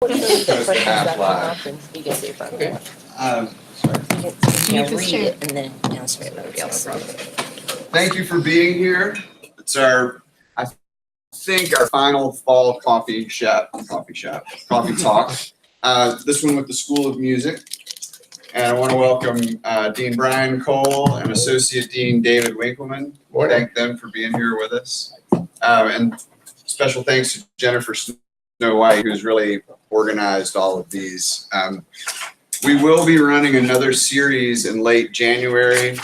Supposed to have live. You can see if I Okay. You You can can read it and then answer it. That's no problem. Thank you for being here. It's our, I think, our final fall coffee talk. This one with the School of Music. And I want to welcome Dean Brian Cole and Associate Dean David Winkleman. Thank them for being here with us. And special thanks to Jennifer Snow White, who's really organized all of these. We will be running another series in late January,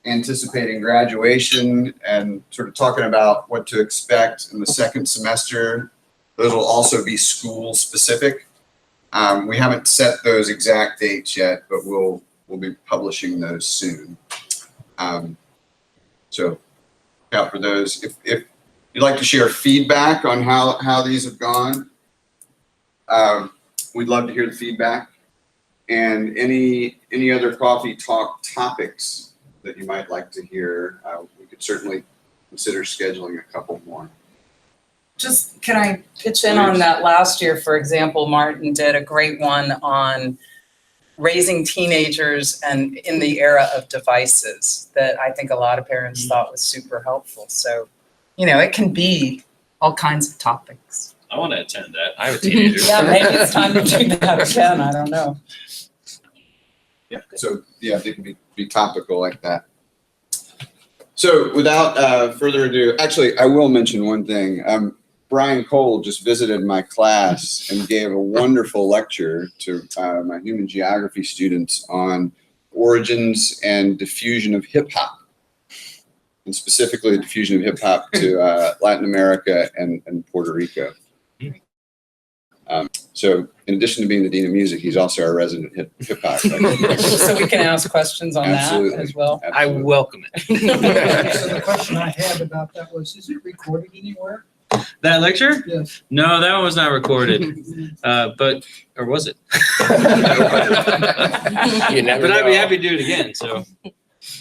anticipating graduation and sort of talking about what to expect in the second semester. Those will also be school specific. We haven't set those exact dates yet, but we'll be publishing those soon. So look out for those. If you'd like to share feedback on how these have gone, we'd love to hear the feedback. And any other coffee talk topics that you might like to hear, we could certainly consider scheduling a couple more. Just, can I pitch in on that? Last year, for example, Martin did a great one on raising teenagers and in the era of devices that I think a lot of parents thought was super helpful. So, it can be all kinds of topics. I want to attend that. I have a teenager. Yeah, maybe it's time to do that again. I don't know. Yeah. So yeah, they can be topical like that. So without further ado, actually, I will mention one thing. Brian Cole just visited my class and gave a wonderful lecture to my human geography students on origins and diffusion of hip hop, and specifically the diffusion of hip hop to Latin America and Puerto Rico. So in addition to being the Dean of Music, he's also our resident hip hop. So we can ask questions on Absolutely. that as well. Absolutely. I welcome it. So the question I had about that was, is it recorded anywhere? That lecture? Yes. No, that one was not recorded. Or was it? You never But I'd be know. happy to do it again. So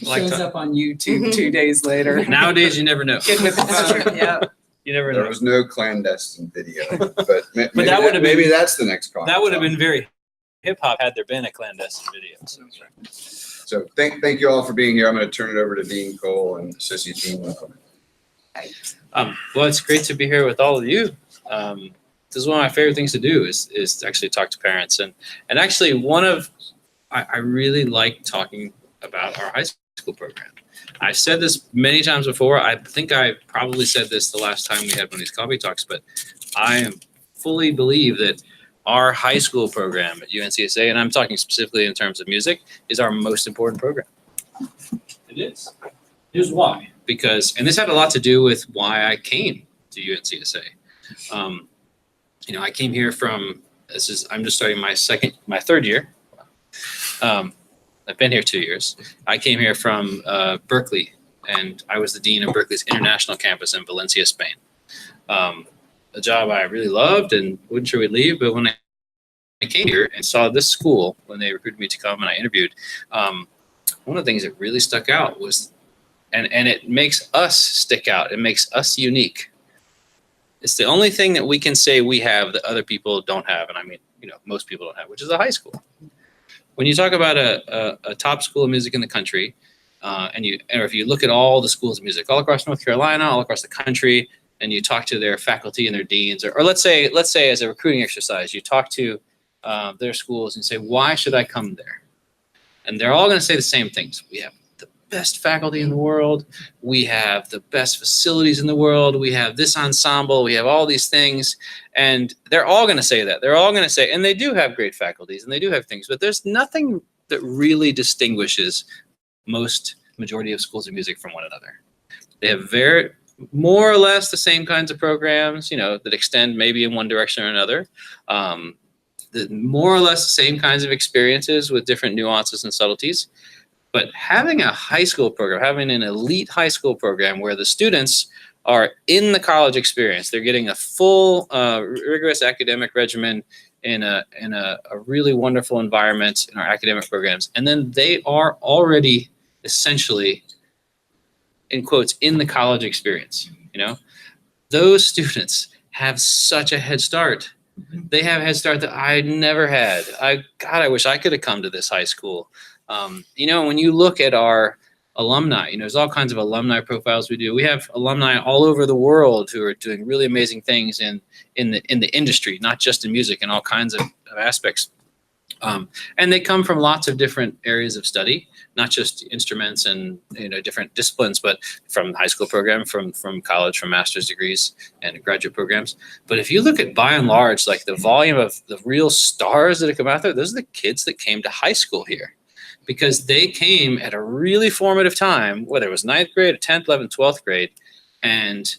like Shows to- up on YouTube 2 days later. nowadays, you never know. Good with the phone, yeah. You never There know. was no clandestine video, but maybe, that would have been- maybe that's the next call. That would have been very hip hop had there been a clandestine video. So thank you all for being here. I'm going to turn it over to Dean Cole and Associate Dean Winkleman. Well, it's great to be here with all of you. This is one of my favorite things to do is to actually talk to parents. And actually I really like talking about our high school program. I've said this many times before. I think I probably said this the last time we had one of these coffee talks, but I fully believe that our high school program at UNCSA, and I'm talking specifically in terms of music, is our most important program. It is. Here's why. Because, and this had a lot to do with why I came to UNCSA. I came here from, I'm just starting my third year. I've been here 2 years. I came here from Berkeley, and I was the dean of Berkeley's international campus in Valencia, Spain. A job I really loved and wasn't sure we'd leave, but when I came here and saw this school, when they recruited me to come and I interviewed, one of the things that really stuck out was, and it makes us stick out, it makes us unique. It's the only thing that we can say we have that other people don't have, and I mean, most people don't have, which is a high school. When you talk about a top school of music in the country, or if you look at all the schools of music all across North Carolina, all across the country, and you talk to their faculty and their deans, or let's say as a recruiting exercise, you talk to their schools and say, why should I come there? And they're all going to say the same things. We have the best faculty in the world. We have the best facilities in the world. We have this ensemble. We have all these things. And they're all going to say that. They're all going to say, and they do have great faculties and they do have things, but there's nothing that really distinguishes majority of schools of music from one another. They have more or less the same kinds of programs, that extend maybe in one direction or another. More or less the same kinds of experiences with different nuances and subtleties. But having a high school program, having an elite high school program where the students are in the college experience, they're getting a full rigorous academic regimen in a really wonderful environment in our academic programs. And then they are already essentially, in quotes, in the college experience. Those students have such a head start They have a head start that I never had. I wish I could have come to this high school. When you look at our alumni, there's all kinds of alumni profiles we do. We have alumni all over the world who are doing really amazing things in the industry, not just in music, in all kinds of aspects. And they come from lots of different areas of study, not just instruments and different disciplines, but from high school program, from college, from master's degrees and graduate programs. But if you look at, by and large, like the volume of the real stars that have come out there, those are the kids that came to high school here, because they came at a really formative time, whether it was 9th grade, 10th, 11th, 12th grade, and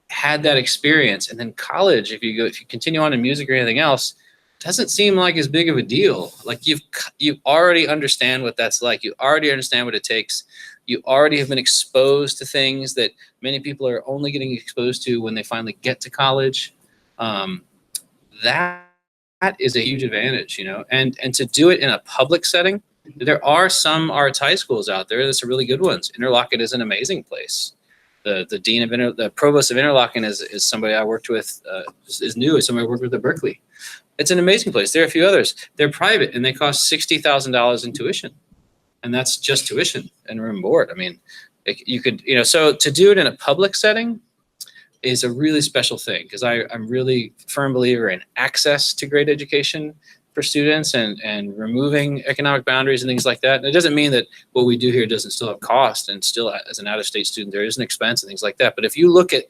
had that experience. And then college, if you continue on in music or anything else, doesn't seem like as big of a deal. Like you already understand what that's like. You already understand what it takes. You already have been exposed to things that many people are only getting exposed to when they finally get to college. That is a huge advantage, and to do it in a public setting. There are some arts high schools out there that's really good ones. Interlochen is an amazing place. The dean of the provost of Interlochen is somebody I worked with. Is new. Is somebody I worked with at Berkeley. It's an amazing place. There are a few others. They're private and they cost $60,000 in tuition, and that's just tuition and room and board. I mean, you could, so to do it in a public setting is a really special thing, because I'm really firm believer in access to great education for students and removing economic boundaries and things like that. And it doesn't mean that what we do here doesn't still have cost, and still as an out-of-state student there is an expense and things like that. But if you look at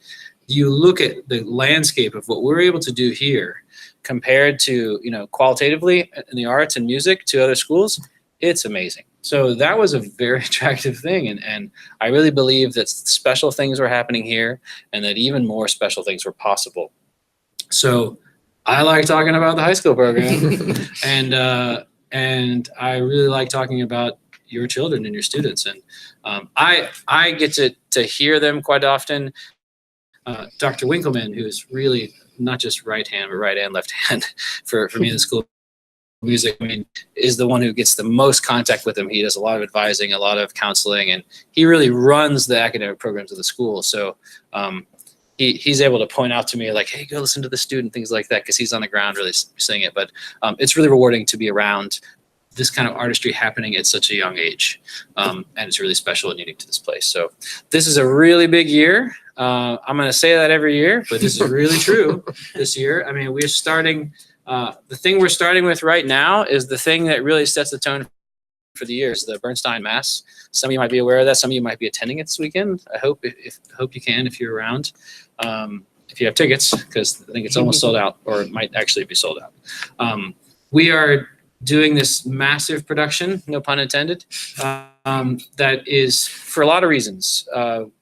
the landscape of what we're able to do here compared to qualitatively in the arts and music to other schools, it's amazing. So that was a very attractive thing, and I really believe that special things were happening here, and that even more special things were possible. So I like talking about the high school program, and I really like talking about your children and your students, and I get to hear them quite often. Dr. Winkleman, who is really not just right hand, but right and left hand for me in the School of Music, is the one who gets the most contact with them. He does a lot of advising, a lot of counseling, and he really runs the academic programs of the school. So he's able to point out to me like, hey, go listen to the student, things like that, because he's on the ground really seeing it. But it's really rewarding to be around this kind of artistry happening at such a young age. And it's really special and unique to this place. So this is a really big year. I'm going to say that every year, but this is really true this year. I mean, we're starting, the thing we're starting with right now is the thing that really sets the tone for the year, is the Bernstein Mass. Some of you might be aware of that. Some of you might be attending it this weekend. I hope you can, if you're around, if you have tickets, because I think it's almost sold out, or it might actually be sold out. We are doing this massive production, no pun intended, that is for a lot of reasons.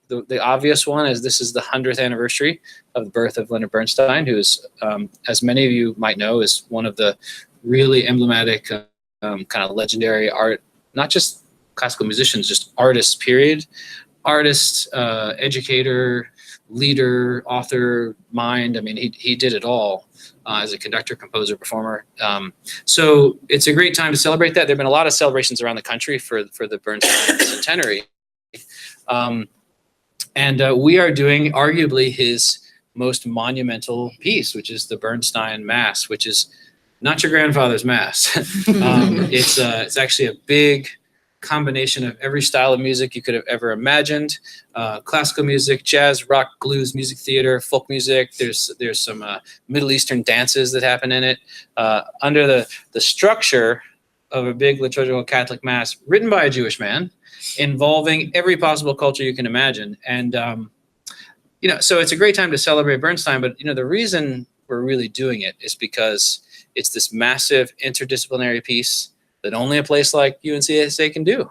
The obvious one is this is the 100th anniversary of the birth of Leonard Bernstein, who is, as many of you might know, is one of the really emblematic, kind of legendary art, not just classical musicians, just artists, period. Artist, educator, leader, author, mind. I mean, he did it all as a conductor, composer, performer. So it's a great time to celebrate that. There have been a lot of celebrations around the country for the Bernstein centenary. And we are doing arguably his most monumental piece, which is the Bernstein Mass, which is not your grandfather's Mass. It's actually a big combination of every style of music you could have ever imagined. Classical music, jazz, rock, blues, music theater, folk music. There's some Middle Eastern dances that happen in it. Under the structure of a big liturgical Catholic Mass written by a Jewish man, involving every possible culture you can imagine. And, so it's a great time to celebrate Bernstein, but, the reason we're really doing it is because it's this massive interdisciplinary piece that only a place like UNCSA can do.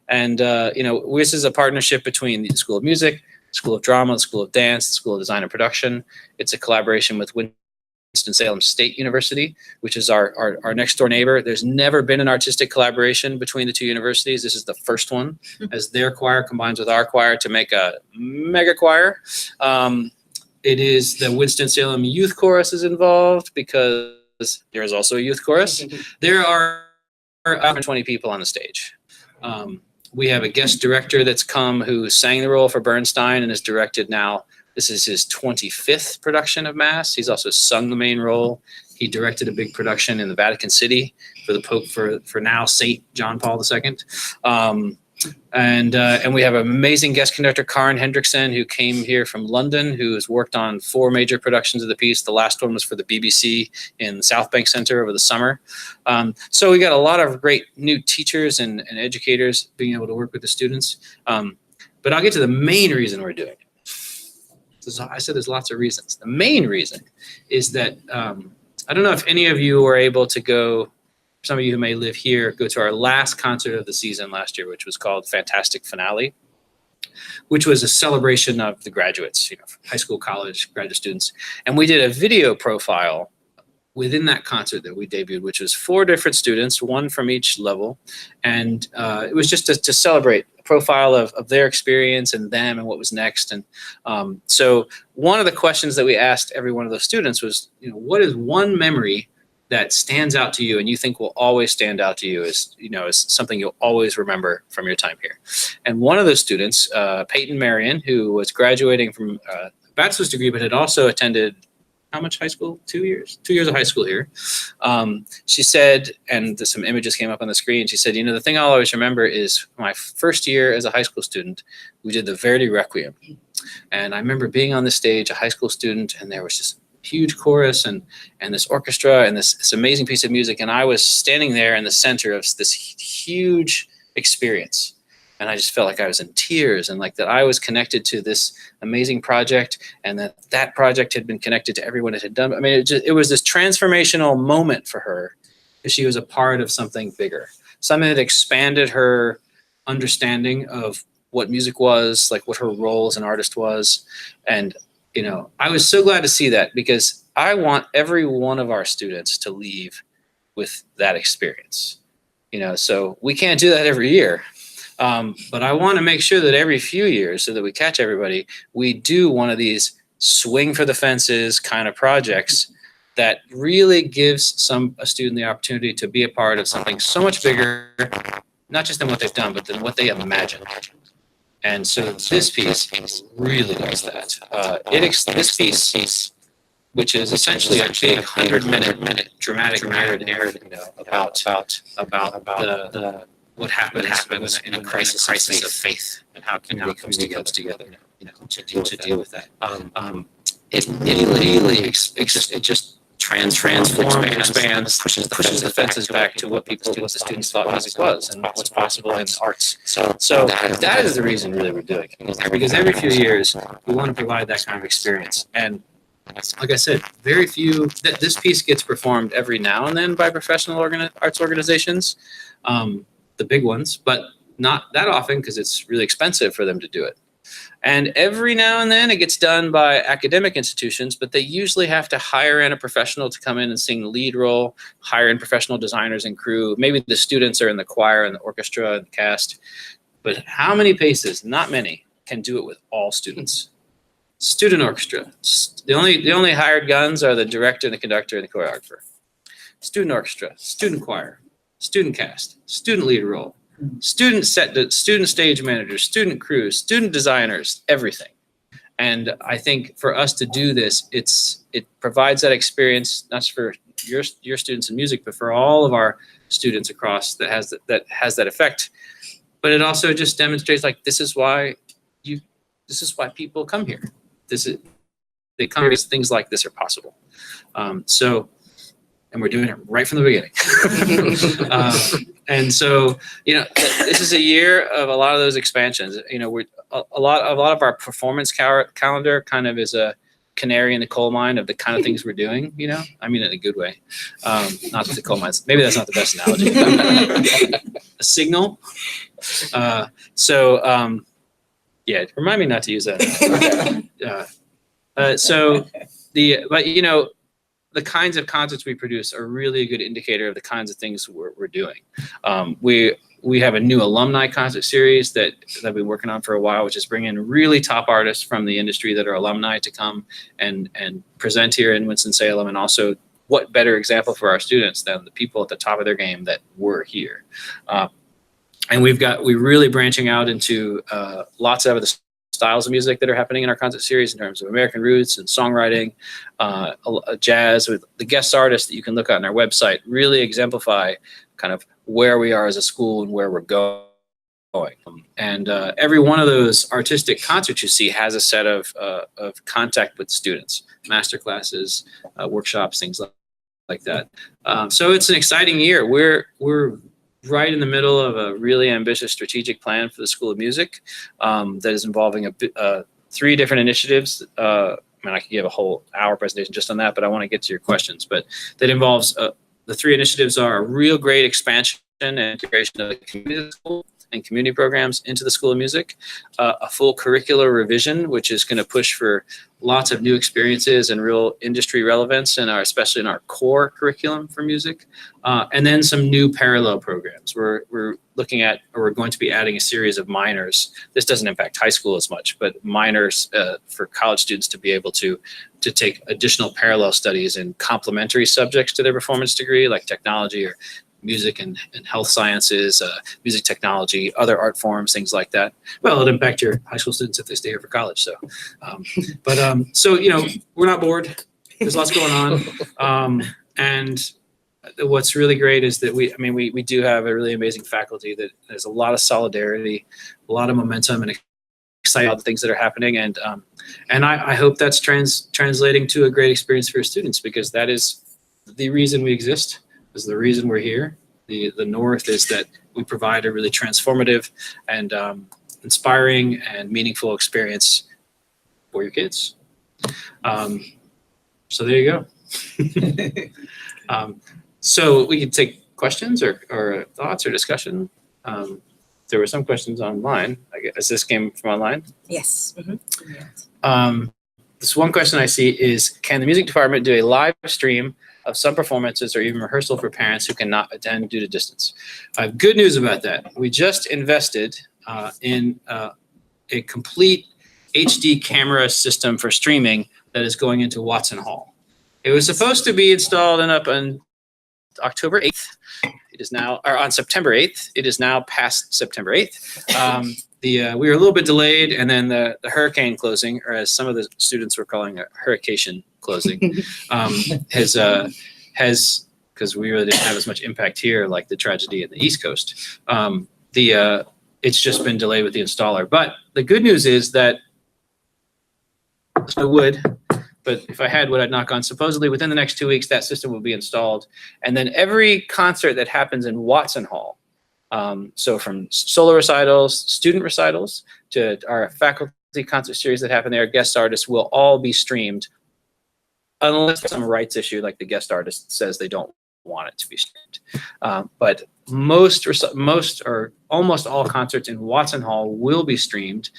And, this is a partnership between the School of Music, School of Drama, the School of Dance, the School of Design and Production. It's a collaboration with Winston-Salem State University, which is our next door neighbor. There's never been an artistic collaboration between the two universities. This is the first one, as their choir combines with our choir to make a mega choir. It is the Winston-Salem Youth Chorus is involved, because there is also a youth chorus. There are 120 people on the stage. We have a guest director that's come who sang the role for Bernstein and has directed now This is his 25th production of Mass. He's also sung the main role. He directed a big production in the Vatican City for the Pope, for now Saint John Paul II. And we have an amazing guest conductor, Karen Hendrickson, who came here from London, who has worked on 4 major productions of the piece. The last one was for the BBC in the South Bank Centre over the summer. So we got a lot of great new teachers and educators being able to work with the students. But I'll get to the main reason we're doing it. I said there's lots of reasons. The main reason is that I don't know if any of you were able to go, some of you who may live here, go to our last concert of the season last year, which was called Fantastic Finale, which was a celebration of the graduates, high school, college, graduate students. And we did a video profile within that concert that we debuted, which was 4 different students, 1 from each level. And it was just to celebrate a profile of their experience and them and what was next. And so one of the questions that we asked every one of those students was, what is one memory that stands out to you and you think will always stand out to you as something you'll always remember from your time here? And one of those students, Peyton Marion, who was graduating from a bachelor's degree, but had also attended how much high school? 2 years? 2 years of high school here. She said, and some images came up on the screen, she said, the thing I'll always remember is my first year as a high school student, we did the Verdi Requiem. And I remember being on the stage, a high school student, and there was just huge chorus and this orchestra and this amazing piece of music. And I was standing there in the center of this huge experience. And I just felt like I was in tears and like that I was connected to this amazing project and that project had been connected to everyone it had done. I mean, it was this transformational moment for her because she was a part of something bigger, something that expanded her understanding of what music was, like what her role as an artist was. And I was so glad to see that because I want every one of our students to leave with that experience. So we can't do that every year. But I want to make sure that every few years, so that we catch everybody, we do one of these swing for the fences kind of projects that really gives a student the opportunity to be a part of something so much bigger, not just than what they've done, but than what they imagine. And so this piece really does that. This piece, which is essentially a big 100-minute dramatic narrative, about what happens in a crisis of faith and how community comes together, to deal with that. It really just expands, pushes the fences back to what the students thought music was and what's possible in the arts. So that is the reason really we're doing it, because every few years we want to provide that kind of experience. And like I said, very few, this piece gets performed every now and then by professional arts organizations, the big ones, but not that often because it's really expensive for them to do it. And every now and then it gets done by academic institutions, but they usually have to hire in a professional to come in and sing the lead role, hire in professional designers and crew. Maybe the students are in the choir and the orchestra and the cast. But how many places, not many, can do it with all students? Student orchestra. The only hired guns are the director, the conductor, and the choreographer. Student orchestra, student choir, student cast, student lead role, student stage managers, student crews, student designers, everything. And I think for us to do this, it provides that experience, not just for your students in music, but for all of our students across that has that effect. But it also just demonstrates like this is why people come here. They come because things like this are possible. And we're doing it right from the beginning. And so, this is a year of a lot of those expansions. We're a lot of our performance calendar kind of is a canary in the coal mine of the kind of things we're doing. I mean, in a good way. Not that the coal mines. Maybe that's not the best analogy. A signal. Yeah. Remind me not to use that. The kinds of concerts we produce are really a good indicator of the kinds of things we're doing. We have a new alumni concert series that I've been working on for a while, which is bringing in really top artists from the industry that are alumni to come and present here in Winston-Salem. And also, what better example for our students than the people at the top of their game that were here. And we're really branching out into lots of other styles of music that are happening in our concert series in terms of American roots and songwriting, jazz with the guest artists that you can look at on our website really exemplify kind of where we are as a school and where we're going. And every one of those artistic concerts you see has a set of contact with students, master classes, workshops, things like that. So it's an exciting year. We're right in the middle of a really ambitious strategic plan for the School of Music that is involving 3 different initiatives. I mean, I could give a whole hour presentation just on that, but I want to get to your questions. But that involves the 3 initiatives are a real great expansion and integration of the community school and community programs into the School of Music, a full curricular revision, which is going to push for lots of new experiences and real industry relevance, especially in our core curriculum for music, and then some new parallel programs. We're looking at, or we're going to be adding a series of minors. This doesn't impact high school as much, but minors for college students to be able to take additional parallel studies in complementary subjects to their performance degree, like technology or music and health sciences, music technology, other art forms, things like that. Well, it'll impact your high school students if they stay here for college. So, so, we're not bored. There's lots going on. And what's really great is that we do have a really amazing faculty that there's a lot of solidarity, a lot of momentum, and excited about the things that are happening. And I hope that's translating to a great experience for your students, because that is the reason we exist. Is the reason we're here. The North is that we provide a really transformative and inspiring and meaningful experience for your kids. So there you go. So we can take questions or thoughts or discussion. There were some questions online. I guess this came from online. Yes. Mm-hmm. This one question I see is, can the music department do a live stream of some performances or even rehearsal for parents who cannot attend due to distance? I have good news about that. We just invested in a complete HD camera system for streaming that is going into Watson Hall. It was supposed to be installed and up on October 8th. It is now, or on September 8th. It is now past September 8th. We were a little bit delayed, and then the hurricane closing, or as some of the students were calling it, hurrication closing, has because we really didn't have as much impact here like the tragedy in the East Coast. It's just been delayed with the installer. But the good news is that I would, but if I had, would I'd knock on? Supposedly within the next 2 weeks, that system will be installed, and then every concert that happens in Watson Hall. So from solo recitals, student recitals, to our faculty concert series that happen there, guest artists will all be streamed, unless some rights issue, like the guest artist says they don't want it to be streamed. But most or almost all concerts in Watson Hall will be streamed.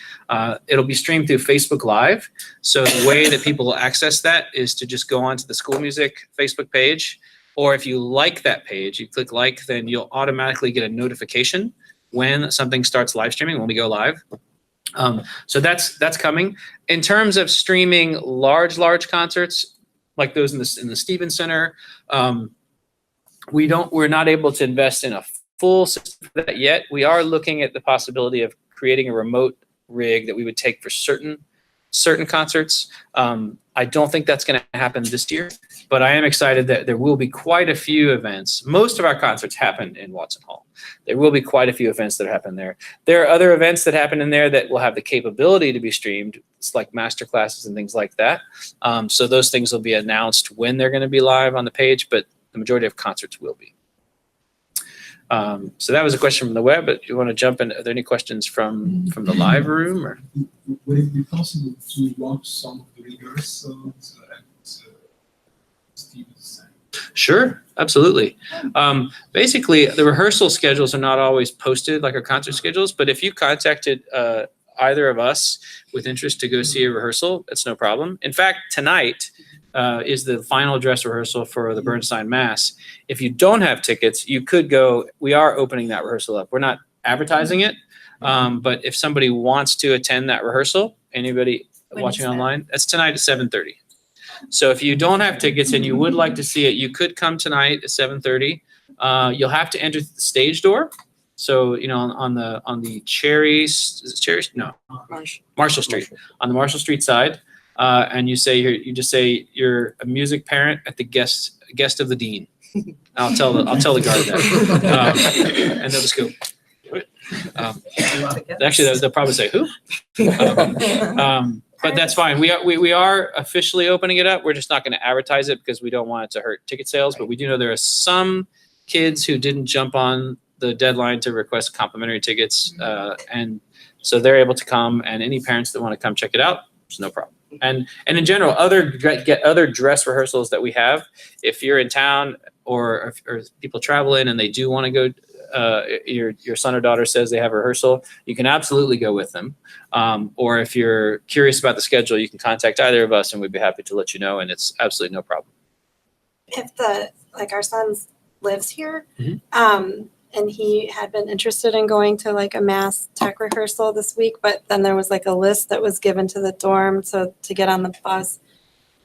It'll be streamed through Facebook Live. So the way that people will access that is to just go onto the School Music Facebook page. Or if you like that page, you click like, then you'll automatically get a notification when something starts live streaming, when we go live. So that's coming. In terms of streaming large concerts, like those in the Stevens Center, we're not able to invest in a full system for that yet. We are looking at the possibility of creating a remote rig that we would take for certain concerts. I don't think that's going to happen this year, but I am excited that there will be quite a few events. Most of our concerts happen in Watson Hall. There will be quite a few events that happen there. There are other events that happen in there that will have the capability to be streamed. It's like master classes and things like that. So those things will be announced when they're going to be live on the page, but the majority of concerts will be. So that was a question from the web, but you want to jump in? Are there any questions from the live room? Or? Would it be possible to watch some of the rehearsals at Stevens? Sure, absolutely. Basically, the rehearsal schedules are not always posted like our concert schedules, but if you contacted either of us with interest to go see a rehearsal, that's no problem. In fact, tonight is the final dress rehearsal for the Bernstein Mass. If you don't have tickets, you could go. We are opening that rehearsal up. We're not advertising it, but if somebody wants to attend that rehearsal, anybody watching online, that's tonight at 7:30. So if you don't have tickets and you would like to see it, you could come tonight at 7:30. You'll have to enter the stage door. So, you know, on the Cherry, is it Cherry? No, Marshall Street. On the Marshall Street side, and you just say you're a music parent at the guest of the dean. I'll tell the guard that, and they'll just go. Actually, they'll probably say who. But that's fine. We are officially opening it up. We're just not going to advertise it because we don't want it to hurt ticket sales. But we do know there are some kids who didn't jump on the deadline to request complimentary tickets, and so they're able to come. And any parents that want to come check it out, there's no problem. And in general, other dress rehearsals that we have, if you're in town or people travel in and they do want to go. Your son or daughter says they have a rehearsal, you can absolutely go with them. Or if you're curious about the schedule, you can contact either of us and we'd be happy to let you know, and it's absolutely no problem. If our son lives here, Mhm. and he had been interested in going to like a mass tech rehearsal this week, but then there was like a list that was given to the dorm to get on the bus.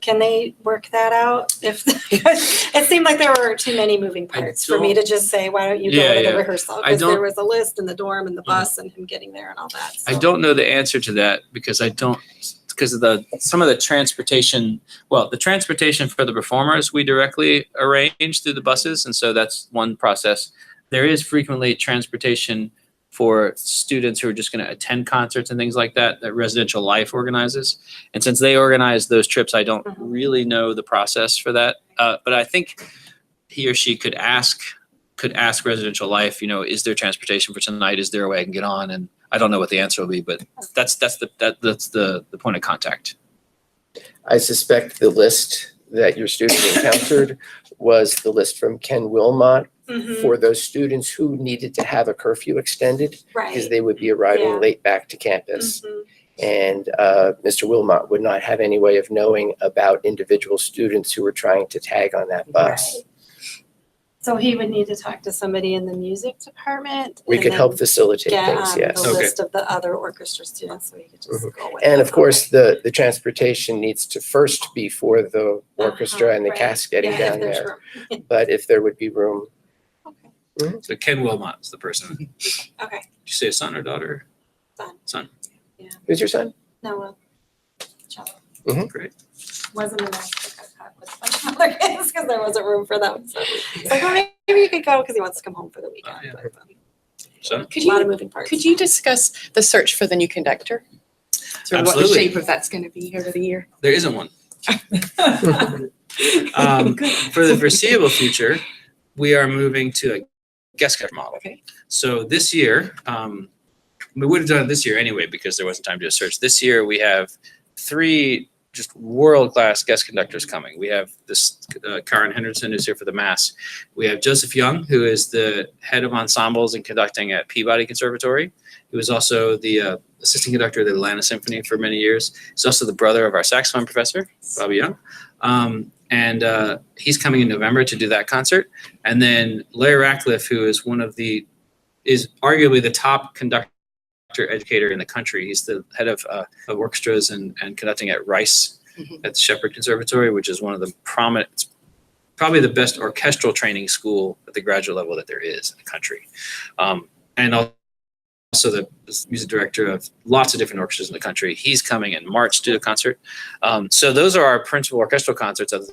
Can they work that out? If it seemed like there were too many moving parts for me to just say, why don't you go to the rehearsal? Because there was a list in the dorm and the bus and him getting there and all that. I So. don't know the answer to that because of some of the transportation. Well, the transportation for the performers we directly arrange through the buses, and so that's one process. There is frequently transportation for students who are just going to attend concerts and things like that Residential Life organizes. And since they organize those trips, I don't really know the process for that. But I think he or she could ask Residential Life, you know, is there transportation for tonight? Is there a way I can get on? And I don't know what the answer will be, but that's the point of contact. I suspect the list that your student encountered was the list from Ken Wilmot for those students who needed to have a curfew extended because Right. they would be arriving Yeah. late back to campus. Mhm. And Mr. Wilmot would not have any way of knowing about individual students who were trying to tag on that bus. Right. So he would need to talk to somebody in the music department. We and could then help facilitate get things, yes. the Okay. list of the other orchestra students, so he could just go with And it. of course, the transportation needs to first be for the orchestra and the right. cast getting Yeah, if down there's there. room. But if there would be room, So Ken Wilmot is the person. Did Okay, you say son or daughter? Son. Son. who's your son? Noah. Cello. Great. Wasn't a nice pickup cut with a bunch of other kids because there wasn't room for them. So it's like, well, maybe you could go because he wants to come home for the weekend. yeah. But, Son? Could a lot of you, moving parts. could you discuss the search for the new conductor? Sort of what the Absolutely. shape of that's going to be over the year? There isn't one. For the foreseeable future, we are moving to a guest conductor model. Okay. So this year, we would have done it this year anyway because there wasn't time to do a search. This year we have 3 just world-class guest conductors coming. We have this Karen Henderson who's here for the Mass. We have Joseph Young, who is the head of ensembles and conducting at Peabody Conservatory. He was also the assistant conductor of the Atlanta Symphony for many years. He's also the brother of our saxophone professor, Bobby Young. And he's coming in November to do that concert. And then Larry Ratcliffe, who is is arguably the top conductor educator in the country. He's the head of orchestras and conducting at Rice at the Shepherd Conservatory, which is one of the prominent, probably the best orchestral training school at the graduate level that there is in the country. And also the music director of lots of different orchestras in the country. He's coming in March to do a concert. So those are our principal orchestral concerts, other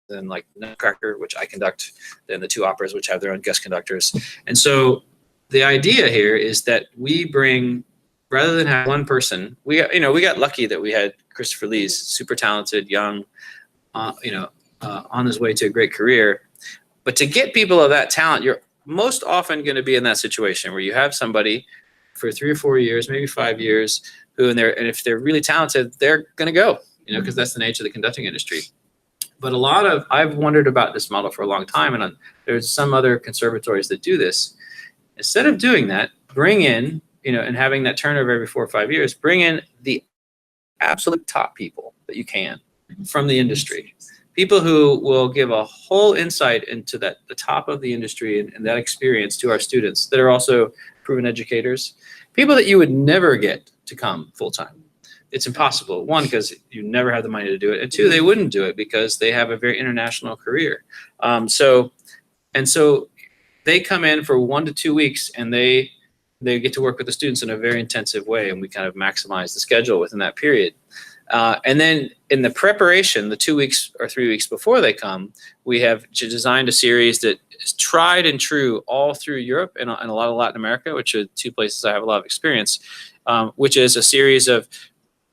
than like Nutcracker, which I conduct, then the 2 operas, which have their own guest conductors. And so the idea here is that we bring, rather than have one person, we got lucky that we had Christopher Lee's super talented, young, on his way to a great career. But to get people of that talent, you're most often going to be in that situation where you have somebody for 3 or 4 years, maybe 5 years, who and if they're really talented, they're going to go, because that's the nature of the conducting industry. But I've wondered about this model for a long time, and there's some other conservatories that do this. Instead of doing that, bring in, and having that turnover every 4 or 5 years, bring in the absolute top people that you can from the industry. People who will give a whole insight into the top of the industry and that experience to our students that are also proven educators. People that you would never get to come full time. It's impossible. 1, because you never have the money to do it. And 2, they wouldn't do it because they have a very international career. So they come in for 1 to 2 weeks and they get to work with the students in a very intensive way, and we kind of maximize the schedule within that period. And then in the preparation, the 2 weeks or 3 weeks before they come, we have designed a series that is tried and true all through Europe and a lot of Latin America, which are 2 places I have a lot of experience, which is a series of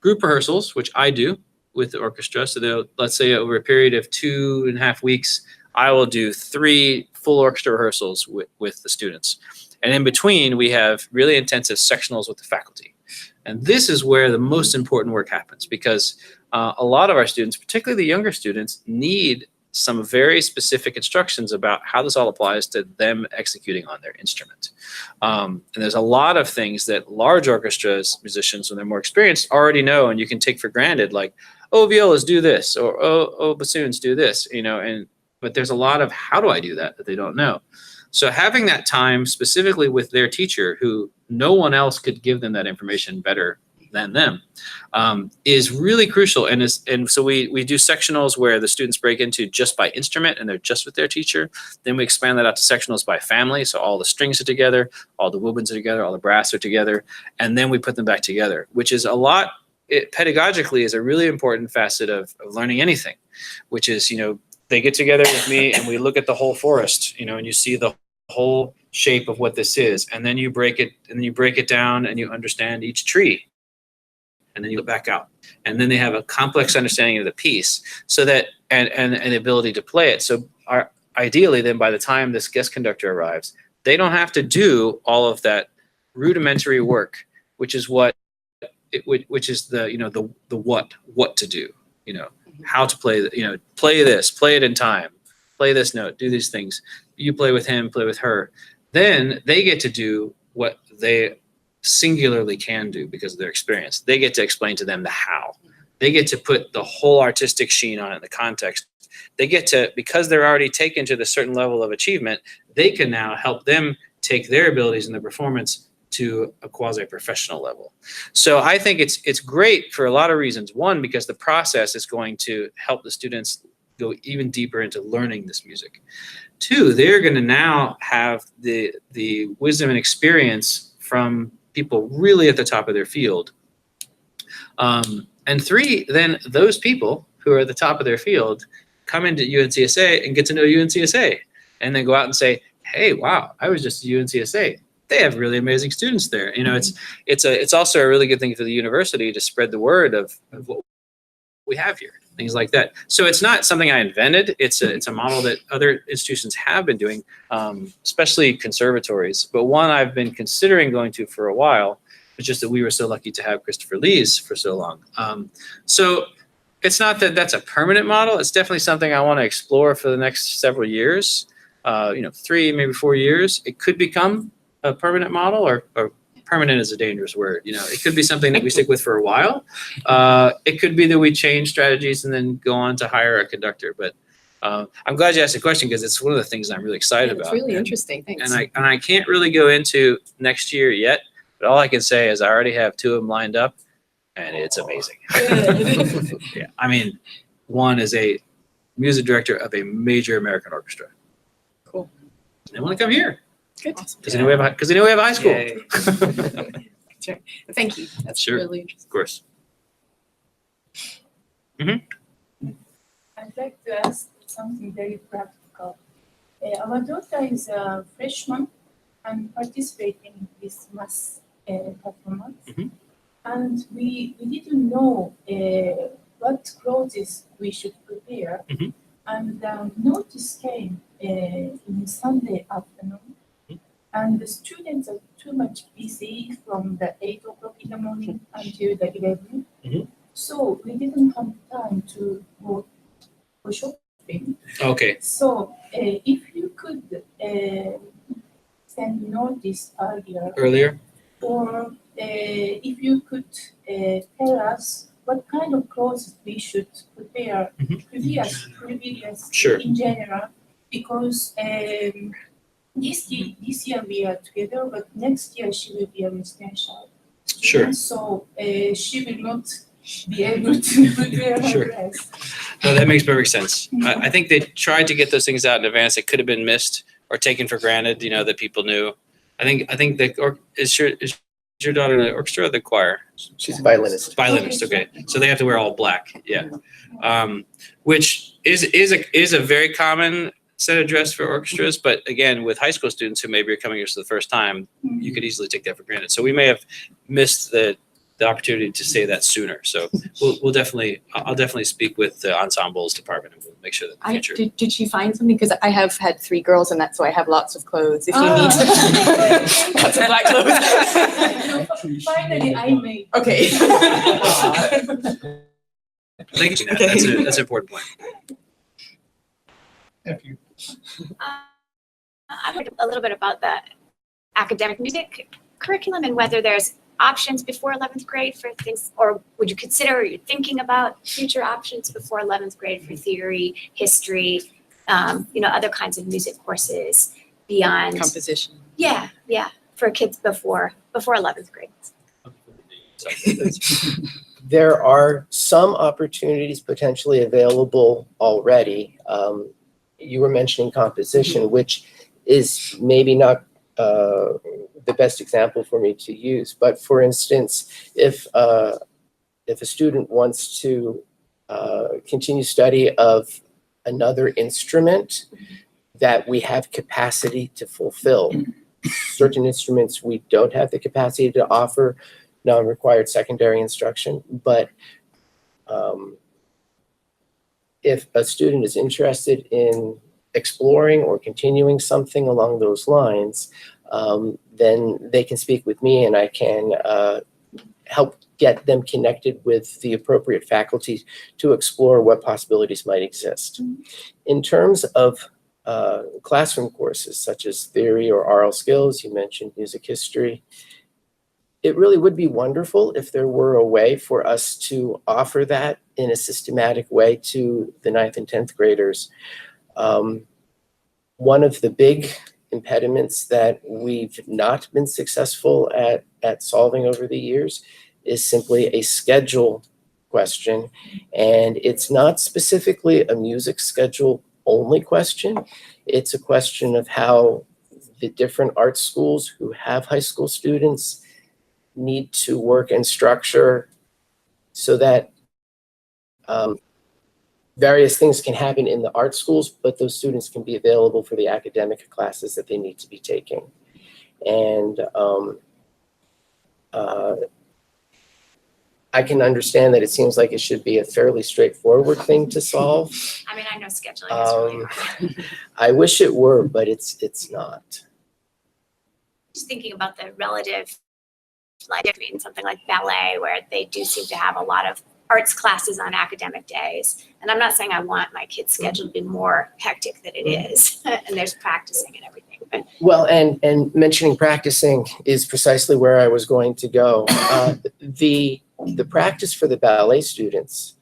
group rehearsals, which I do with the orchestra. So let's say over a period of 2.5 weeks, I will do 3 full orchestra rehearsals with the students. And in between, we have really intensive sectionals with the faculty. And this is where the most important work happens, because a lot of our students, particularly the younger students, need some very specific instructions about how this all applies to them executing on their instrument. And there's a lot of things that large orchestras, musicians, when they're more experienced, already know and you can take for granted, like, oh, violas do this, or oh, bassoons do this, but there's a lot of how do I do that they don't know. So having that time specifically with their teacher, who no one else could give them that information better than them, is really crucial. And so we do sectionals where the students break into just by instrument and they're just with their teacher. Then we expand that out to sectionals by family. So all the strings are together, all the woodwinds are together, all the brass are together, and then we put them back together, which is pedagogically is a really important facet of learning anything, which is, they get together with me and we look at the whole forest, and you see the whole shape of what this is. And then you break it down and you understand each tree. And then you go back out. And then they have a complex understanding of the piece, so that and the ability to play it. So ideally, then by the time this guest conductor arrives, they don't have to do all of that rudimentary work, which is the what to do, how to play, play this, play it in time, play this note, do these things. You play with him, play with her. Then they get to do what they singularly can do because of their experience. They get to explain to them the how. They get to put the whole artistic sheen on it, the context. They get to, because they're already taken to the certain level of achievement, they can now help them take their abilities and their performance to a quasi-professional level. So I think it's great for a lot of reasons. One, because the process is going to help the students go even deeper into learning this music. Two, they're going to now have the wisdom and experience from people really at the top of their field. And three, then those people who are at the top of their field come into UNCSA and get to know UNCSA, and then go out and say, hey, wow, I was just at UNCSA. They have really amazing students there. It's also a really good thing for the university to spread the word of what we have here, things like that. So it's not something I invented. It's a model that other institutions have been doing, especially conservatories. But one I've been considering going to for a while. It's just that we were so lucky to have Christopher Lee's for so long. So it's not that that's a permanent model. It's definitely something I want to explore for the next several years. 3, maybe 4 years. It could become a permanent model, or permanent is a dangerous word. It could be something that we stick with for a while. It could be that we change strategies and then go on to hire a conductor. But I'm glad you asked the question, because it's one of the things I'm really excited about. It's really interesting. Thanks. And I can't really go into next year yet, but all I can say is I already have 2 of them lined up, and it's amazing. Yeah, I mean, one is a music director of a major American orchestra. Cool. They want to come here. Good. Because they know we have high school. Sure. Thank you. That's Sure. really interesting. Of course. I'd like to ask something very practical. Our daughter is a freshman and participating in this mass performance. Mhm. And we didn't know what clothes we should prepare. Mhm. And notice came in Sunday afternoon. And the students are too much busy from the 8 o'clock in the morning until the 11. Mhm. So we didn't have time to go for shopping. Okay. So if you could send notice Earlier. or if you could tell us what kind of clothes we should prepare previous Sure. in general, because this year we are together, but next year she will be a residential. Sure. So she will not be able to prepare her Sure. dress. No, that makes perfect sense. I think they tried to get those things out in advance. It could have been missed. or taken for granted, that people knew. I think that is your daughter in the orchestra or the choir? She's a violinist. Violinist, okay. So they have to wear all black, yeah. Which is a very common set of dress for orchestras, but again, with high school students who maybe are coming here for the first time, you could easily take that for granted. So we may have missed the opportunity to say that sooner. So I'll definitely speak with the ensembles department and we'll make sure that in the future. Did she find something? Because I have had 3 girls and that's why I have lots of clothes. If you need lots of black clothes. Finally, I made. Okay. Thank you. That's an important point. Thank you. I wondered a little bit about the academic music curriculum and whether there's options before 11th grade for things, or would you consider, or you're thinking about future options before 11th grade for theory, history, other kinds of music courses beyond. Composition. Yeah, for kids before 11th grade. There are some opportunities potentially available already. You were mentioning composition, which is maybe not the best example for me to use. But for instance, if a student wants to continue study of another instrument that we have capacity to fulfill, certain instruments we don't have the capacity to offer non-required secondary instruction, but if a student is interested in exploring or continuing something along those lines, then they can speak with me and I can help get them connected with the appropriate faculty to explore what possibilities might exist. In terms of classroom courses such as theory or oral skills, you mentioned music history, it really would be wonderful if there were a way for us to offer that in a systematic way to the 9th and 10th graders. One of the big impediments that we've not been successful at solving over the years is simply a schedule question. And it's not specifically a music schedule only question. It's a question of how the different art schools who have high school students need to work and structure so that various things can happen in the art schools, but those students can be available for the academic classes that they need to be taking. And I can understand that it seems like it should be a fairly straightforward thing to solve. I mean, I know scheduling is really hard. I wish it were, but it's not. Just thinking about the relative, like between something like ballet, where they do seem to have a lot of arts classes on academic days. And I'm not saying I want my kids' schedule to be more hectic than it is, and there's practicing and everything. But Well, and mentioning practicing is precisely where I was going to go. The practice for the ballet students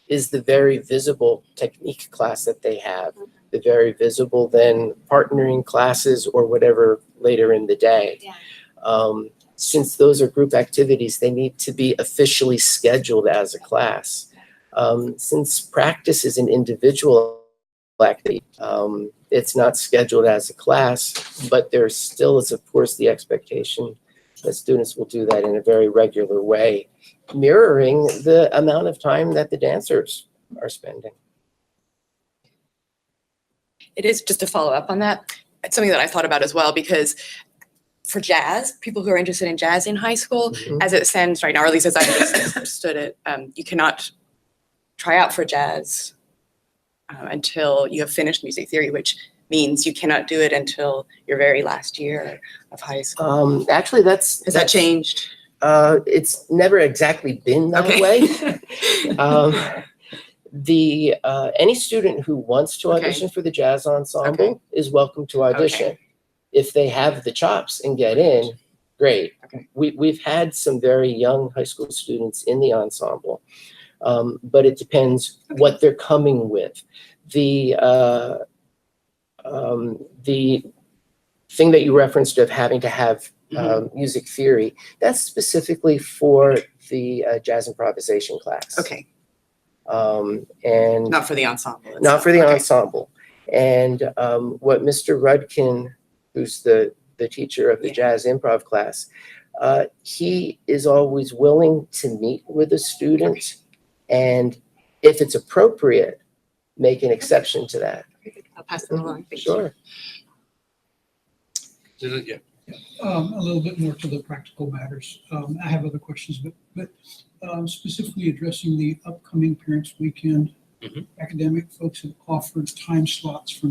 is the very visible technique class that they have, the very visible then partnering classes or whatever later in the day. Yeah. Since those are group activities, they need to be officially scheduled as a class. Since practice is an individual activity, it's not scheduled as a class, but there still is, of course, the expectation that students will do that in a very regular way, mirroring the amount of time that the dancers are spending. It is, just to follow up on that, it's something that I thought about as well, because for jazz, people who are interested in jazz in high school, as it stands right now, or at least as I understood it, you cannot try out for jazz until you have finished music theory, which means you cannot do it until your very last year of high school. Actually, Has that changed? It's never exactly been that way. Any student who wants to audition for the jazz ensemble is welcome to audition. Okay. If they have the chops and get in, great. Okay. We've had some very young high school students in the ensemble, but it depends what they're coming with. The thing that you referenced of having to have music theory, that's specifically for the jazz improvisation class. Okay, And not for the ensemble. not for the Okay. ensemble. And what Mr. Rudkin, who's the teacher of the jazz improv class, he is always willing to meet with a student, and if it's appropriate, make an exception to that. I'll pass them along. Thank you. Sure. Yeah. A little bit more to the practical matters. I have other questions, but specifically addressing the upcoming Parents Weekend. Mhm. Academic folks have offered time slots for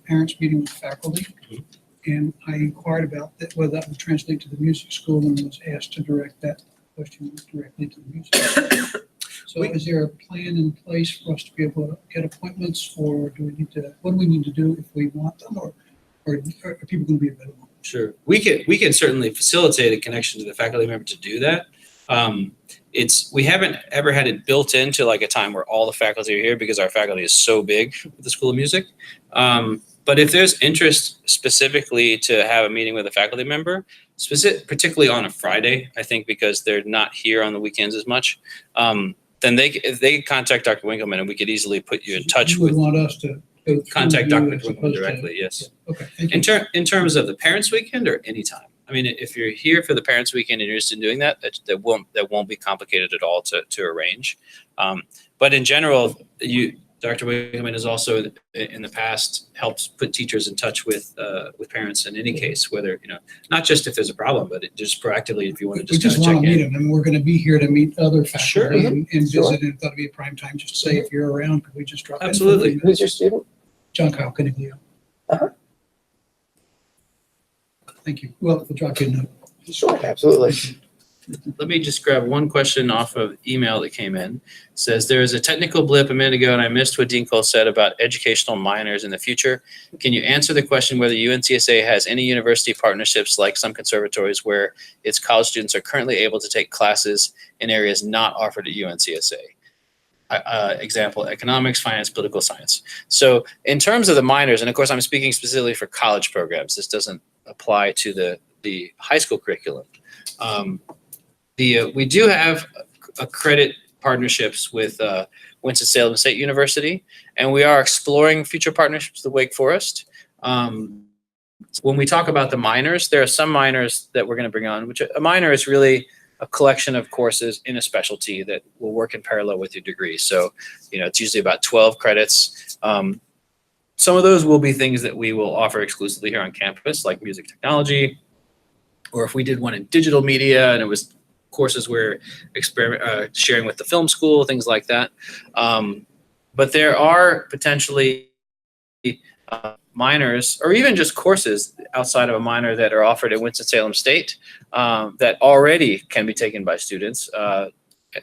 parents meeting with faculty. Mhm. And I inquired about that, whether that would translate to the music school, and was asked to direct that question directly to the music school. So is there a plan in place for us to be able to get appointments, or what do we need to do if we want them, or are people going to be available? Sure. We can certainly facilitate a connection to the faculty member to do that. We haven't ever had it built into like a time where all the faculty are here because our faculty is so big with the School of Music. But if there's interest specifically to have a meeting with a faculty member, particularly on a Friday, I think because they're not here on the weekends as much, then they contact Dr. Winkleman and we could easily put you in touch You would with want us to go through contact you Dr. as Winkleman opposed to- directly. Yes. Okay, thank you. In terms of the Parents Weekend or anytime. I mean, if you're here for the Parents Weekend and you're interested in doing that, that won't be complicated at all to arrange. But in general, Dr. Winkleman has also in the past helped put teachers in touch with parents in any case, whether, not just if there's a problem, but just proactively if you want to We just just kind want of to check meet in. them, and we're going to be here to meet other Sure. faculty and Sure. visit, and it thought it'd be a prime time just to say, if you're around, could we just drop in? for a Absolutely. few Who's minutes? your student? John Kyle Caniglio. Uh-huh. Thank you. Well, we'll drop you a note. Sure, absolutely. Let me just grab one question off of email that came in. It says, there is a technical blip a minute ago and I missed what Dean Cole said about educational minors in the future. Can you answer the question whether UNCSA has any university partnerships like some conservatories where its college students are currently able to take classes in areas not offered at UNCSA? Example, economics, finance, political science. So in terms of the minors, and of course I'm speaking specifically for college programs, this doesn't apply to the high school curriculum. We do have credit partnerships with Winston-Salem State University, and we are exploring future partnerships with Wake Forest. When we talk about the minors, there are some minors that we're going to bring on, which a minor is really a collection of courses in a specialty that will work in parallel with your degree. So, it's usually about 12 credits. Some of those will be things that we will offer exclusively here on campus, like music technology, or if we did one in digital media and it was courses we're sharing with the film school, things like that. But there are potentially minors or even just courses outside of a minor that are offered at Winston-Salem State that already can be taken by students,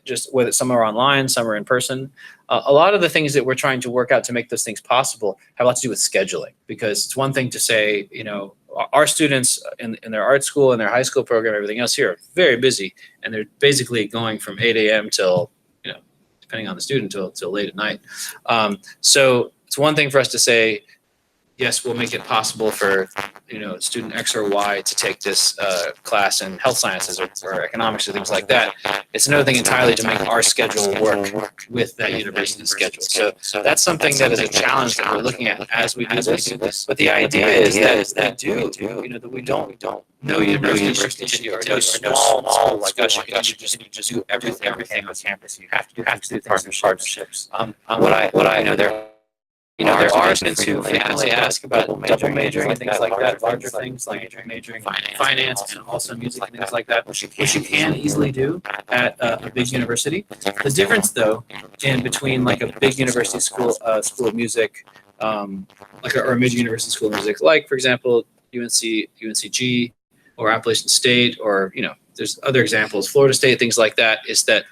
just whether some are online, some are in person. A lot of the things that we're trying to work out to make those things possible have a lot to do with scheduling, because it's one thing to say, our students in their art school and their high school program, everything else here are very busy, and they're basically going from 8 a.m. till, depending on the student, till late at night. So it's one thing for us to say, yes, we'll make it possible for, student X or Y to take this class in health sciences or economics or things like that. It's another thing entirely to make our schedule work with that university's schedule. So that's something that is a challenge that we're looking at as we do this. But the idea is that we don't know university issue or no small discussion. You just do everything on campus. You have to do partnerships. What I know there. There are students who frequently ask about double majoring and things like that, larger things like majoring in finance and also music and things like that, which you can easily do at a big university. The difference, though, in between like a big university school of music, or a major university school of music, like for example UNCG or Appalachian State, or there's other examples, Florida State, things like that, is that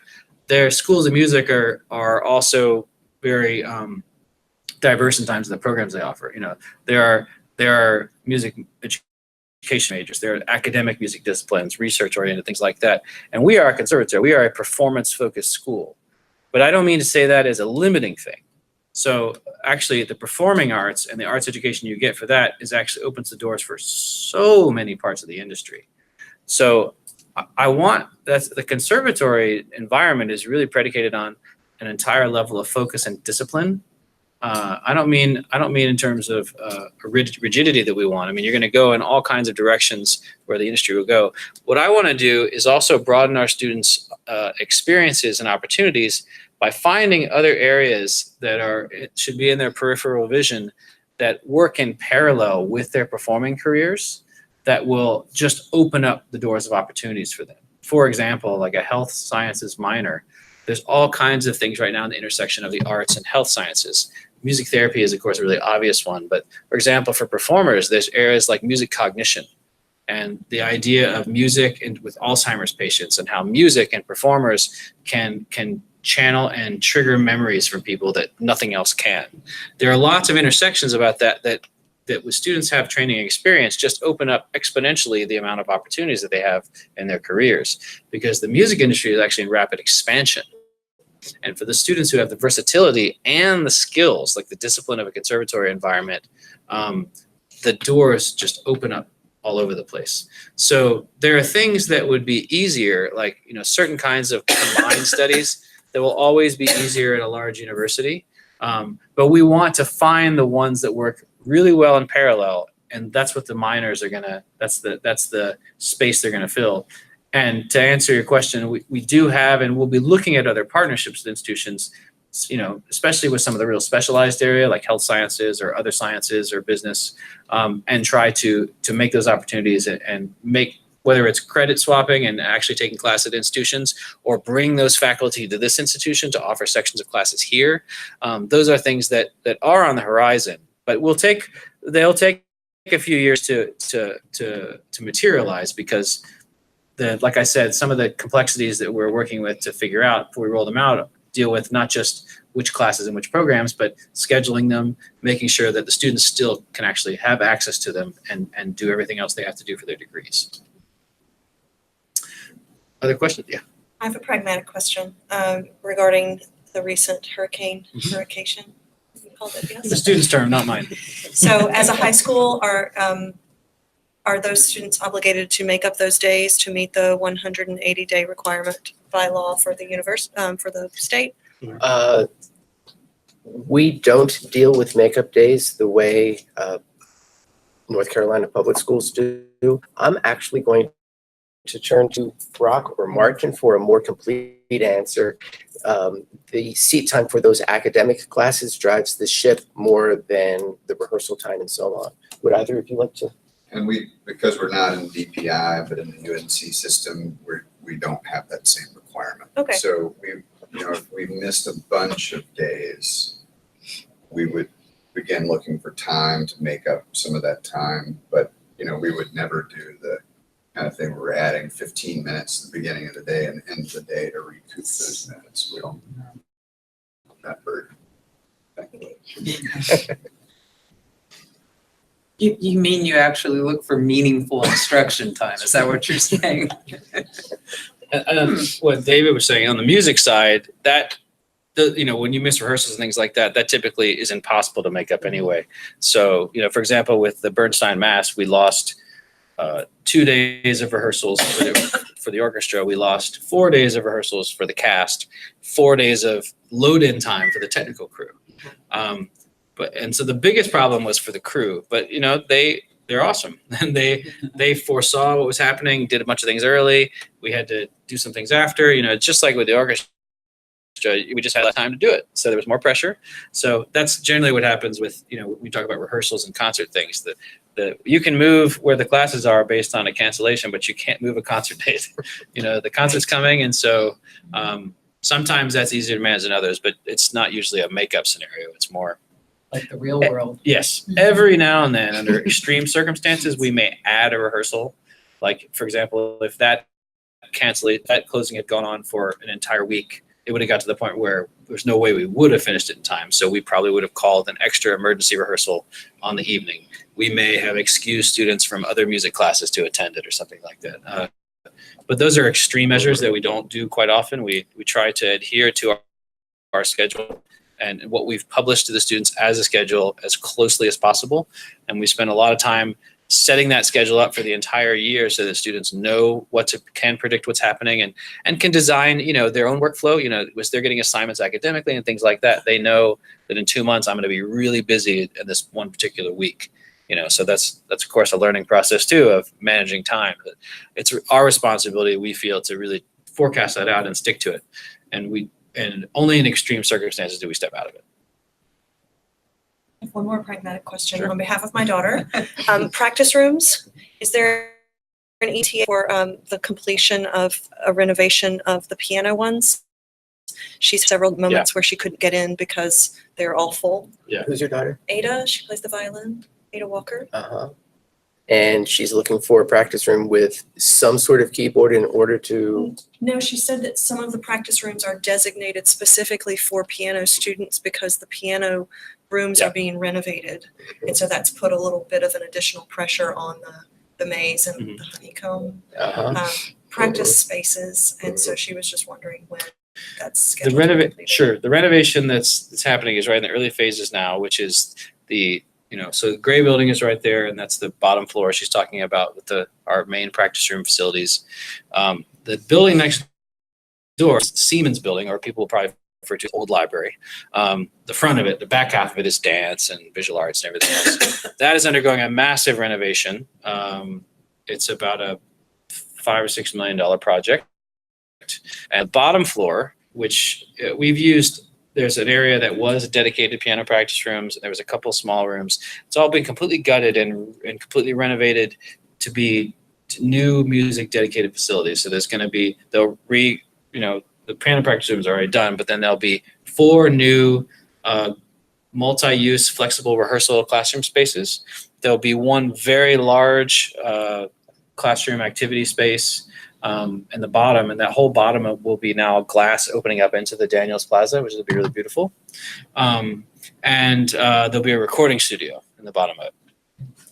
their schools of music are also very diverse in terms of the programs they offer. There are music education majors, there are academic music disciplines, research oriented, things like that. And we are a conservatory. We are a performance focused school. But I don't mean to say that as a limiting thing. So actually the performing arts and the arts education you get for that actually opens the doors for so many parts of the industry. So that's the conservatory environment is really predicated on an entire level of focus and discipline. I don't mean in terms of rigidity that we want. I mean, you're going to go in all kinds of directions where the industry will go. What I want to do is also broaden our students' experiences and opportunities by finding other areas that should be in their peripheral vision that work in parallel with their performing careers that will just open up the doors of opportunities for them. For example, like a health sciences minor, there's all kinds of things right now in the intersection of the arts and health sciences. Music therapy is, of course, a really obvious one. But for example, for performers, there's areas like music cognition and the idea of music and with Alzheimer's patients and how music and performers can channel and trigger memories from people that nothing else can. There are lots of intersections about that with students have training and experience just open up exponentially the amount of opportunities that they have in their careers, because the music industry is actually in rapid expansion. And for the students who have the versatility and the skills, like the discipline of a conservatory environment, the doors just open up all over the place. So there are things that would be easier, like, you know, certain kinds of combined studies that will always be easier at a large university. But we want to find the ones that work really well in parallel. And that's what the minors are that's the space they're gonna fill. And to answer your question, we do have, and we'll be looking at other partnerships with institutions, you know, especially with some of the real specialized area like health sciences or other sciences or business, and try to make those opportunities and make, whether it's credit swapping and actually taking class at institutions or bring those faculty to this institution to offer sections of classes here. Those are things that are on the horizon, but they'll take a few years to materialize, because like I said, some of the complexities that we're working with to figure out before we roll them out deal with not just which classes and which programs, but scheduling them, making sure that the students still can actually have access to them and do everything else they have to do for their degrees. Other questions? Yeah. I have a pragmatic question regarding the recent hurricane. You called it, yes? The student's term, not mine. So as a high school, are those students obligated to make up those days to meet the 180-day requirement by law for the for the state? We don't deal with makeup days the way North Carolina public schools do. I'm actually going to turn to Brock or Martin for a more complete answer. The seat time for those academic classes drives the ship more than the rehearsal time and so on. Would either of you like to? And because we're not in DPI, but in the UNC system, we don't have that same requirement. Okay. So if we missed a bunch of days, we would begin looking for time to make up some of that time. But, we would never do the kind of thing where we're adding 15 minutes at the beginning of the day and end of the day to recoup those minutes. We don't have that burden. You mean you actually look for meaningful instruction time? Is that what you're saying? And what David was saying on the music side, when you miss rehearsals and things like that, that typically is impossible to make up anyway. So, for example, with the Bernstein Mass, we lost 2 days of rehearsals for the orchestra. We lost 4 days of rehearsals for the cast, 4 days of load-in time for the technical crew. And so the biggest problem was for the crew, but they're awesome, and they foresaw what was happening, did a bunch of things early. We had to do some things after. It's just like with the orchestra, we just had less time to do it, so there was more pressure. So that's generally what happens with we talk about rehearsals and concert things. That you can move where the classes are based on a cancellation, but you can't move a concert date. The concert's coming, and so sometimes that's easier to manage than others, but it's not usually a makeup scenario. It's more Like the real world. yes. Every now and then, under extreme circumstances, we may add a rehearsal. Like, for example, if that closing had gone on for an entire week, it would have got to the point where there's no way we would have finished it in time. So we probably would have called an extra emergency rehearsal on the evening. We may have excused students from other music classes to attend it or something like that. But those are extreme measures that we don't do quite often. We try to adhere to our schedule and what we've published to the students as a schedule as closely as possible. And we spend a lot of time setting that schedule up for the entire year so that students know can predict what's happening and can design, their own workflow, as they're getting assignments academically and things like that. They know that in 2 months, I'm going to be really busy in this one particular week. So that's of course a learning process too of managing time. But it's our responsibility, we feel, to really forecast that out and stick to it. And only in extreme circumstances do we step out of it. I have one more pragmatic question Sure. on behalf of my daughter. Practice rooms, is there an ETA for the completion of a renovation of the piano ones? She's several moments where she couldn't get in because they're all full. Who's your daughter? Ada, she plays the violin, Ada Walker. Uh-huh. And she's looking for a practice room with some sort of keyboard in order to, No, she said that some of the practice rooms are designated specifically for piano students because the piano rooms are being renovated. And so that's put a little bit of an additional pressure on the maze and the honeycomb practice spaces. And so she was just wondering when that's scheduled. The renovation that's happening is right in the early phases now, which is so the gray building is right there, and that's the bottom floor she's talking about with our main practice room facilities. The building next door, Siemens building, or people will probably refer to old library. The front of it, the back half of it is dance and visual arts and everything else. That is undergoing a massive renovation. It's about a $5 or $6 million project. And the bottom floor, which we've used, there's an area that was dedicated piano practice rooms. There was a couple small rooms. It's all been completely gutted and completely renovated to be new music dedicated facilities. So there's going to be, the piano practice rooms are already done, but then there'll be 4 new multi-use flexible rehearsal classroom spaces. There'll be 1 very large classroom activity space in the bottom, and that whole bottom will be now glass opening up into the Daniels Plaza, which will be really beautiful. And there'll be a recording studio in the bottom of it.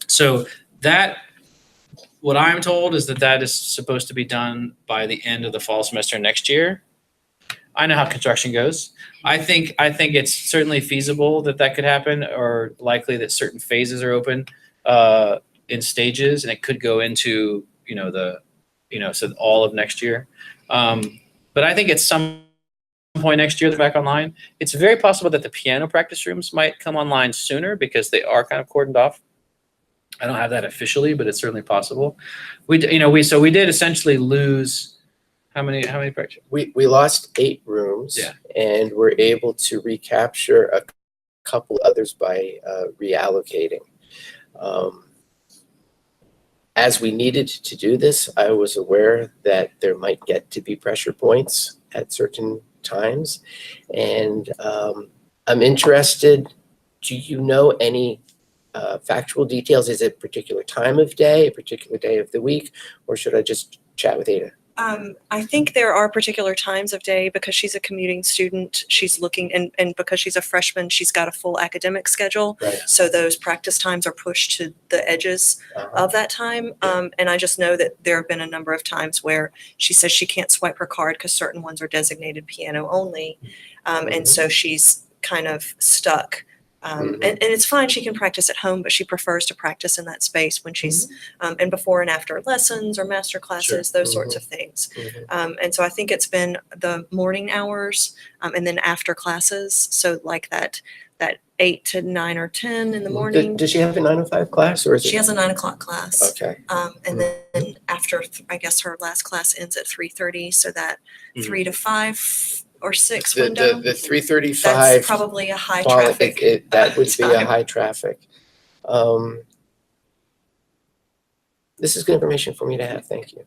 So what I'm told is that is supposed to be done by the end of the fall semester next year. I know how construction goes. I think it's certainly feasible that could happen, or likely that certain phases are open in stages, and it could go into so all of next year. But I think at some point next year they're back online. It's very possible that the piano practice rooms might come online sooner because they are kind of cordoned off. I don't have that officially, but it's certainly possible. We did essentially lose how many practice? we lost 8 rooms. Yeah. And we're able to recapture a couple others by reallocating. As we needed to do this, I was aware that there might get to be pressure points at certain times. And I'm interested, do you know any factual details? Is it a particular time of day, a particular day of the week, or should I just chat with Ada? I think there are particular times of day because she's a commuting student. She's looking, and because she's a freshman, she's got a full academic schedule. Right. So those practice times are pushed to the edges of that time. And I just know that there have been a number of times where she says she can't swipe her card because certain ones are designated piano only. And so she's kind of stuck. And it's fine, she can practice at home, but she prefers to practice in that space when she's, and before and after lessons or master classes, those sorts of things. And so I think it's been the morning hours and then after classes. So like that 8 to 9 or 10 in the morning. Does she have a 9:05 class, or is it? She has a 9 o'clock class. Okay. And then after, I guess her last class ends at 3:30, so that 3 to 5 or 6 window. The 3:35. That's probably a high traffic. That would be a time. high traffic. This is good information for me to have. Thank you.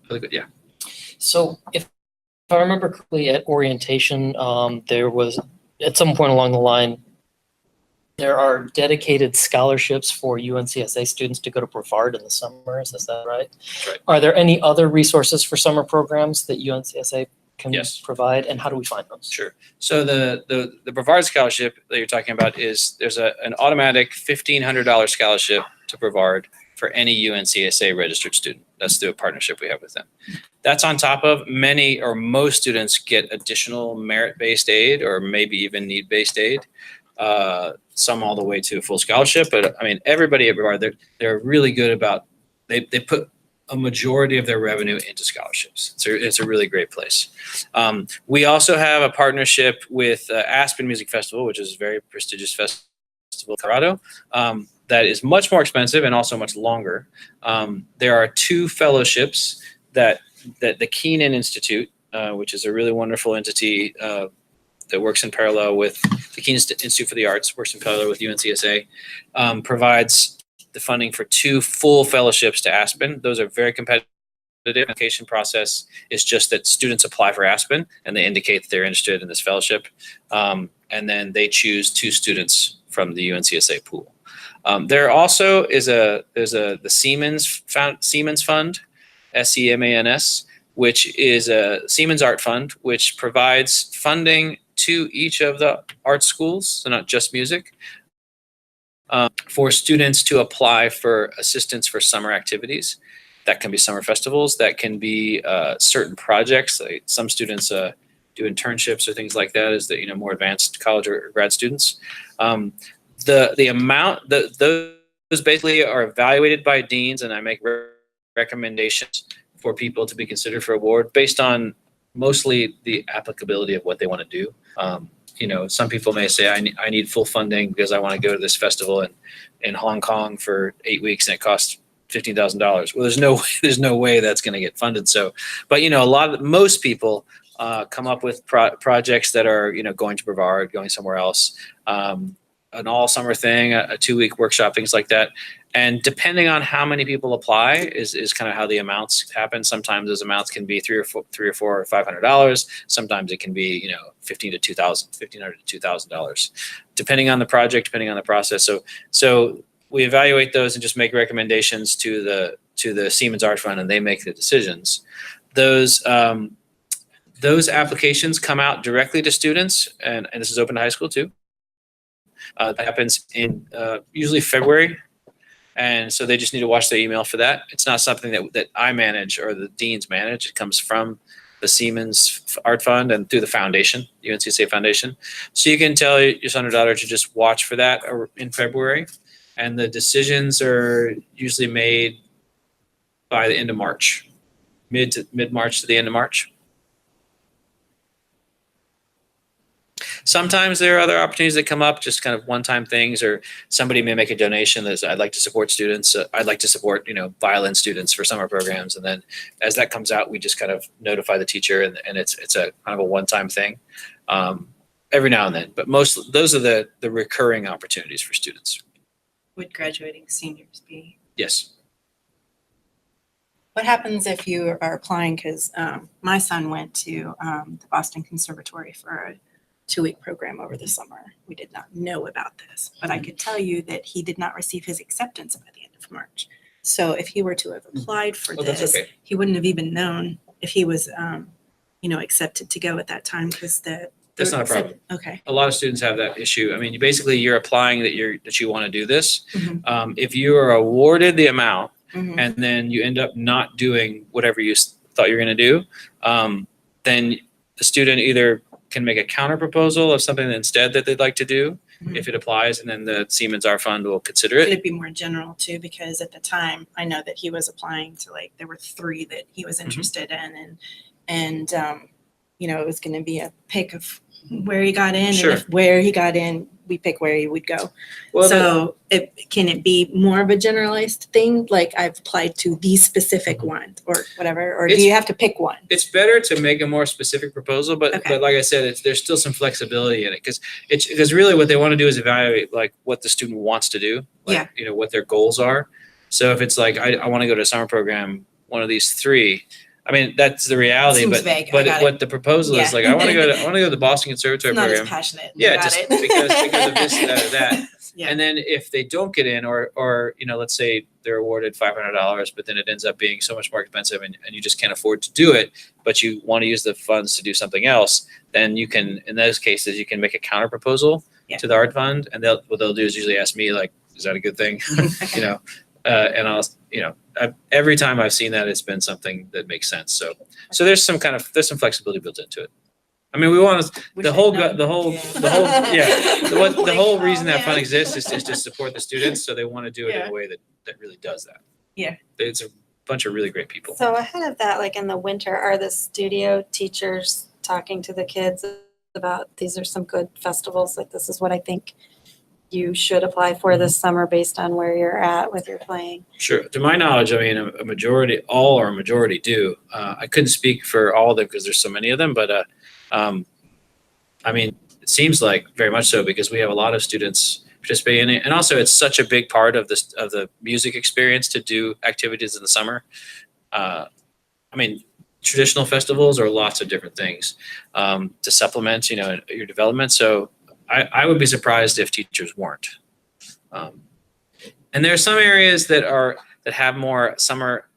Really good, yeah. So if I remember correctly, at orientation, there was, at some point along the line, there are dedicated scholarships for UNCSA students to go to Brevard in the summers. Is that right? That's right. Are there any other resources for summer programs that UNCSA can Yes. provide, and how do we find those? Sure. So the Brevard scholarship that you're talking about there's an automatic $1,500 scholarship to Brevard for any UNCSA registered student. That's through a partnership we have with them. That's on top of many or most students get additional merit-based aid or maybe even need-based aid. some all the way to a full scholarship. But I mean, everybody at Brevard, they're really good about, they put a majority of their revenue into scholarships. It's a really great place. We also have a partnership with Aspen Music Festival, which is a very prestigious festival in Colorado. That is much more expensive and also much longer. There are 2 fellowships that the Keenan Institute, which is a really wonderful entity that works in parallel with the Keenan Institute for the Arts, works in parallel with UNCSA, provides the funding for 2 full fellowships to Aspen. Those are very competitive. The application process is just that students apply for Aspen and they indicate that they're interested in this fellowship. And then they choose 2 students from the UNCSA pool. There also is the Siemens Fund, SEMANS, which is a Siemens Art Fund, which provides funding to each of the art schools, so not just music, for students to apply for assistance for summer activities. That can be summer festivals, that can be certain projects. Like some students do internships or things like that as the more advanced college or grad students. The amount, those basically are evaluated by deans, and I make recommendations for people to be considered for award based on mostly the applicability of what they want to do. Some people may say, I need full funding because I want to go to this festival in Hong Kong for 8 weeks and it costs $15,000. Well, there's no way that's going to get funded. So, but most people come up with projects that are going to Brevard, going somewhere else, an all summer thing, a 2-week workshop, things like that. And depending on how many people apply is kind of how the amounts happen. Sometimes those amounts can be $300 or $500. Sometimes it can be $1,500 to $2,000, depending on the project, depending on the process. So we evaluate those and just make recommendations to the Siemens Art Fund, and they make the decisions. Those applications come out directly to students, and this is open to high school too. That happens in usually February. And so they just need to watch their email for that. It's not something that I manage or the deans manage. It comes from the Siemens Art Fund and through the foundation, UNCSA Foundation. So you can tell your son or daughter to just watch for that in February. And the decisions are usually made by the end of March, mid-March to the end of March. Sometimes there are other opportunities that come up, just kind of one-time things, or somebody may make a donation that I'd like to support students. I'd like to support, violin students for summer programs. And then as that comes out, we just kind of notify the teacher, and it's a kind of a one-time thing every now and then. But those are the recurring opportunities for students. Would graduating seniors be? Yes. What happens if you are applying? Because my son went to the Boston Conservatory for a 2-week program over the summer. We did not know about this, but I could tell you that he did not receive his acceptance by the end of March. So if he were to have applied for Well, that's this, okay. he wouldn't have even known if he was, accepted to go at that time because That's not a problem. Okay. A lot of students have that issue. I mean, you're applying that you want to do this. Mhm. If you are awarded the amount, Mhm. and then you end up not doing whatever you thought you were going to do, then the student either can make a counter proposal of something instead that they'd like to do Mhm. if it applies, and then the Siemens Art Fund will consider it. Could it be more general too? Because at the time, I know that he was applying to there were 3 that he was interested in, and it was going to be a pick of where he got in, Sure. and if where he got in, we pick where he would go. Well, So can it be more of a generalized thing? Like I've applied to these specific ones or whatever, or do It's- you have to pick one? it's better to make a more specific proposal, but Okay. like I said, there's still some flexibility in it because really what they want to do is evaluate what the student wants to do, what their goals are. So if it's I want to go to a summer program, one of these 3. I mean, that's the reality, Seems but vague. I but got what the proposal is Yeah. I want to go to the Boston Conservatory It's not as program. passionate. Yeah, Got just it. because of this, that, or that. Yeah. And then if they don't get in, or let's say they're awarded $500, but then it ends up being so much more expensive, and you just can't afford to do it, but you want to use the funds to do something else, then you can, in those cases, you can make a counter proposal Yeah. to the art fund, and what they'll do is usually ask me is that a good thing? And I'll, every time I've seen that, it's been something that makes sense. So there's some flexibility built into it. I mean, we want to, Wish the I'd whole, known. the whole, the whole reason that fund exists is to support the students, so they want to do it in a way that really does that. Yeah. It's a bunch of really great people. So ahead of that, like in the winter, are the studio teachers talking to the kids about, these are some good festivals, like this is what I think you should apply for this summer based on where you're at with your playing? Sure. To my knowledge, I mean, a majority, all or a majority do. I couldn't speak for all of them because there's so many of them, but I mean, it seems like very much so because we have a lot of students participating in it, and also it's such a big part of this of the music experience to do activities in the summer. I mean, traditional festivals are lots of different things to supplement, your development. So I would be surprised if teachers weren't. And there are some areas that have more summer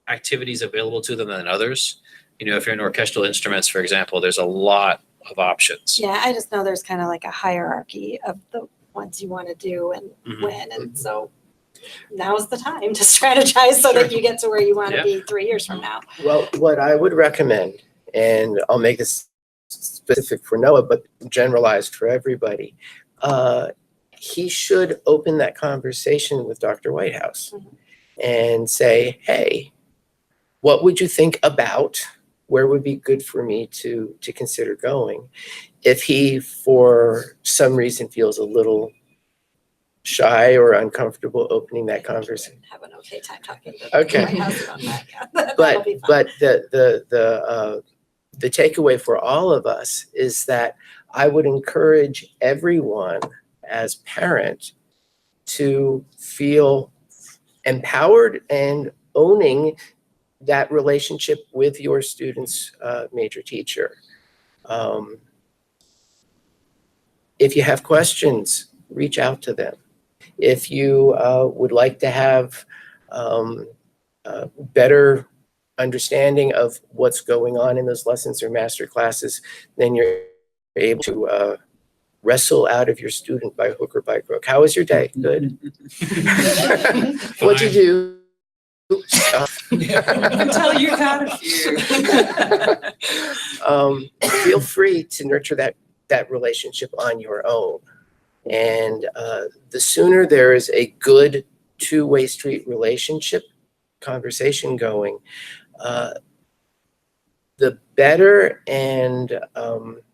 activities available to them than others. If you're in orchestral instruments, for example, there's a lot of options. Yeah, I just know there's kind of like a hierarchy of the ones you want to do and Mhm. when, and so now's the time to strategize so that you get to where you want to be 3 years from now. Well, what I would recommend, and I'll make this specific for Noah, but generalized for everybody, he should open that conversation with Dr. Whitehouse and say, hey, what would you think about where would be good for me to consider going? If he, for some reason, feels a little shy or uncomfortable opening that conversation. Have an okay time talking to Okay. the White House about that, yeah. That'll But be fun. but the takeaway for all of us is that I would encourage everyone as parent to feel empowered and owning that relationship with your student's major teacher. If you have questions, reach out to them. If you would like to have better understanding of what's going on in those lessons or master classes, then you're able to wrestle out of your student by hook or by crook. How was your day? Good. What'd you do? Until you've had a few. Feel free to nurture that relationship on your own. And the sooner there is a good two-way street relationship conversation going, the better and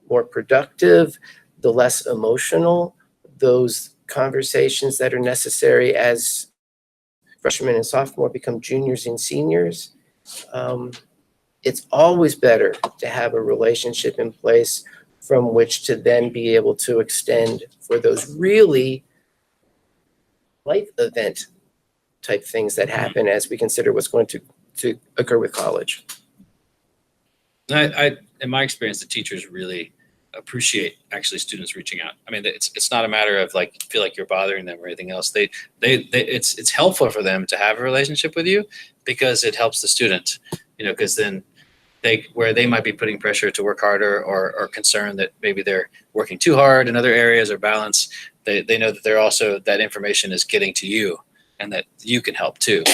more productive, the less emotional those conversations that are necessary as freshmen and sophomore become juniors and seniors. It's always better to have a relationship in place from which to then be able to extend for those really life event type things that happen as we consider what's going to occur with college. I in my experience, the teachers really appreciate actually students reaching out. I mean, it's not a matter of like feel like you're bothering them or anything else. It's helpful for them to have a relationship with you because it helps the student, because then where they might be putting pressure to work harder or concerned that maybe they're working too hard in other areas or balance, they know that they're also, that information is getting to you and that you can help too.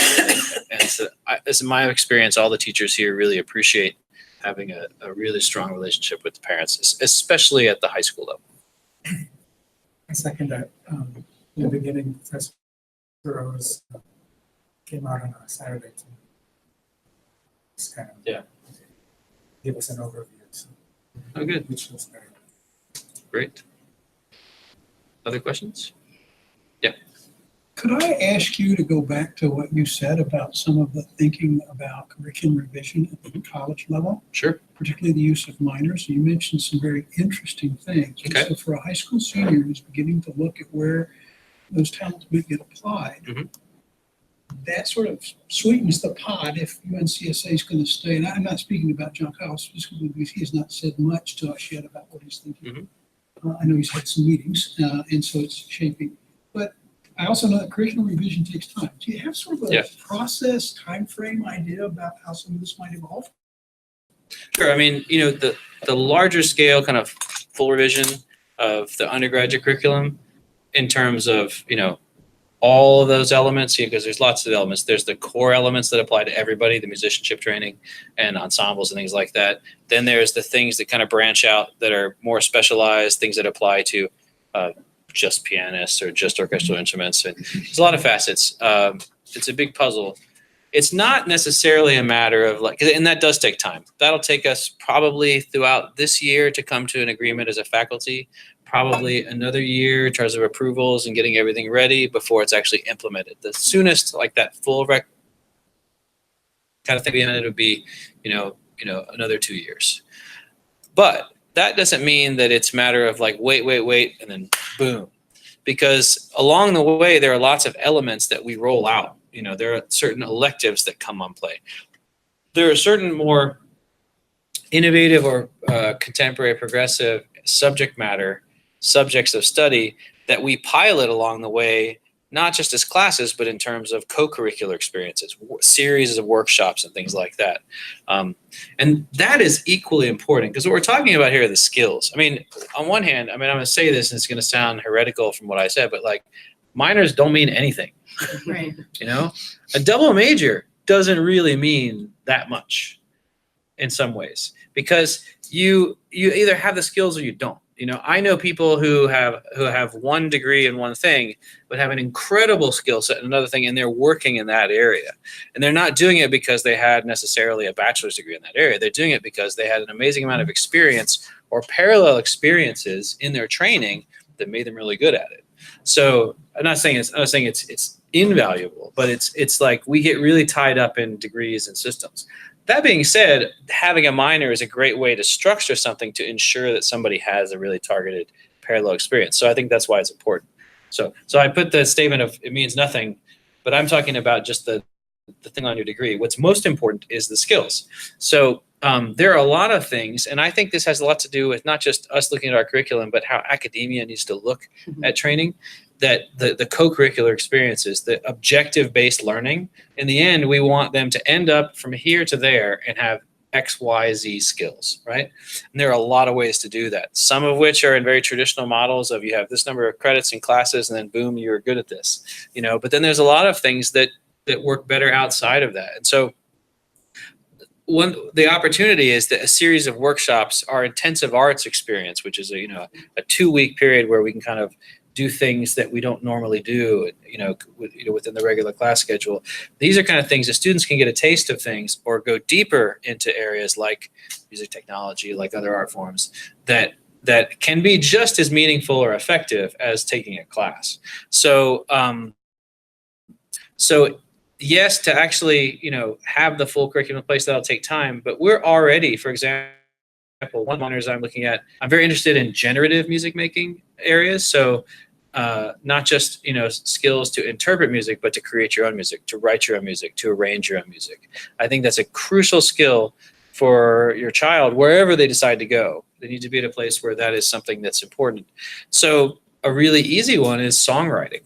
And so this is my experience, all the teachers here really appreciate having a really strong relationship with the parents, especially at the high school level. I second that. In the beginning, Professor Rose came out on a Saturday to just kind of give us an overview. So, Oh, good. which was very Great. Other questions? Could I ask you to go back to what you said about some of the thinking about curriculum revision at the college level, Sure. particularly the use of minors? You mentioned some very interesting things. Okay. So for a high school senior who's beginning to look at where those talents might get applied, Mhm. that sort of sweetens the pot if UNCSA is going to stay. And I'm not speaking about John Kyle specifically because he has not said much to us yet about what he's thinking. I know he's had some meetings, and so it's shaping. But I also know that curriculum revision takes time. Do you have sort of a Yeah. process, timeframe idea about how some of this might evolve? Sure. I mean, the larger scale kind of full revision of the undergraduate curriculum in terms of, all of those elements, because there's lots of elements. There's the core elements that apply to everybody, the musicianship training and ensembles and things like that. Then there's the things that kind of branch out that are more specialized, things that apply to just pianists or just orchestral instruments. And there's a lot of facets. It's a big puzzle. It's not necessarily a matter of like, and that does take time. That'll take us probably throughout this year to come to an agreement as a faculty, probably another year in terms of approvals and getting everything ready before it's actually implemented. The soonest, like that full kind of thing behind it would be, another 2 years. But that doesn't mean that it's a matter of like, wait, and then boom. Because along the way, there are lots of elements that we roll out. There are certain electives that come on play. There are certain more innovative or contemporary progressive subject matter, subjects of study that we pilot along the way, not just as classes, but in terms of co-curricular experiences, series of workshops and things like that. And that is equally important because what we're talking about here are the skills. I mean, on one hand, I'm going to say this and it's going to sound heretical from what I said, but like minors don't mean anything. Right. A double major doesn't really mean that much in some ways because you either have the skills or you don't. I know people who have one degree in one thing, but have an incredible skill set in another thing, and they're working in that area. And they're not doing it because they had necessarily a bachelor's degree in that area. They're doing it because they had an amazing amount of experience or parallel experiences in their training that made them really good at it. So I'm not saying it's invaluable, but it's like we get really tied up in degrees and systems. That being said, having a minor is a great way to structure something to ensure that somebody has a really targeted parallel experience. So I think that's why it's important. So I put the statement of it means nothing, but I'm talking about just the thing on your degree. What's most important is the skills. So there are a lot of things, and I think this has a lot to do with not just us looking at our curriculum, but how academia needs to look at training. That the co-curricular experiences, the objective-based learning, in the end, we want them to end up from here to there and have X, Y, Z skills, right? And there are a lot of ways to do that. Some of which are in very traditional models of you have this number of credits in classes and then boom, you're good at this, but then there's a lot of things that work better outside of that. And so the opportunity is that a series of workshops, our intensive arts experience, which is a 2-week period where we can kind of do things that we don't normally do, within the regular class schedule. These are kind of things that students can get a taste of things or go deeper into areas like music technology, like other art forms that can be just as meaningful or effective as taking a class. So yes, to actually, have the full curriculum in place, that'll take time, but we're already, for example, one minors I'm looking at, I'm very interested in generative music making areas. So not just, skills to interpret music, but to create your own music, to write your own music, to arrange your own music. I think that's a crucial skill for your child, wherever they decide to go. They need to be at a place where that is something that's important. So a really easy one is songwriting,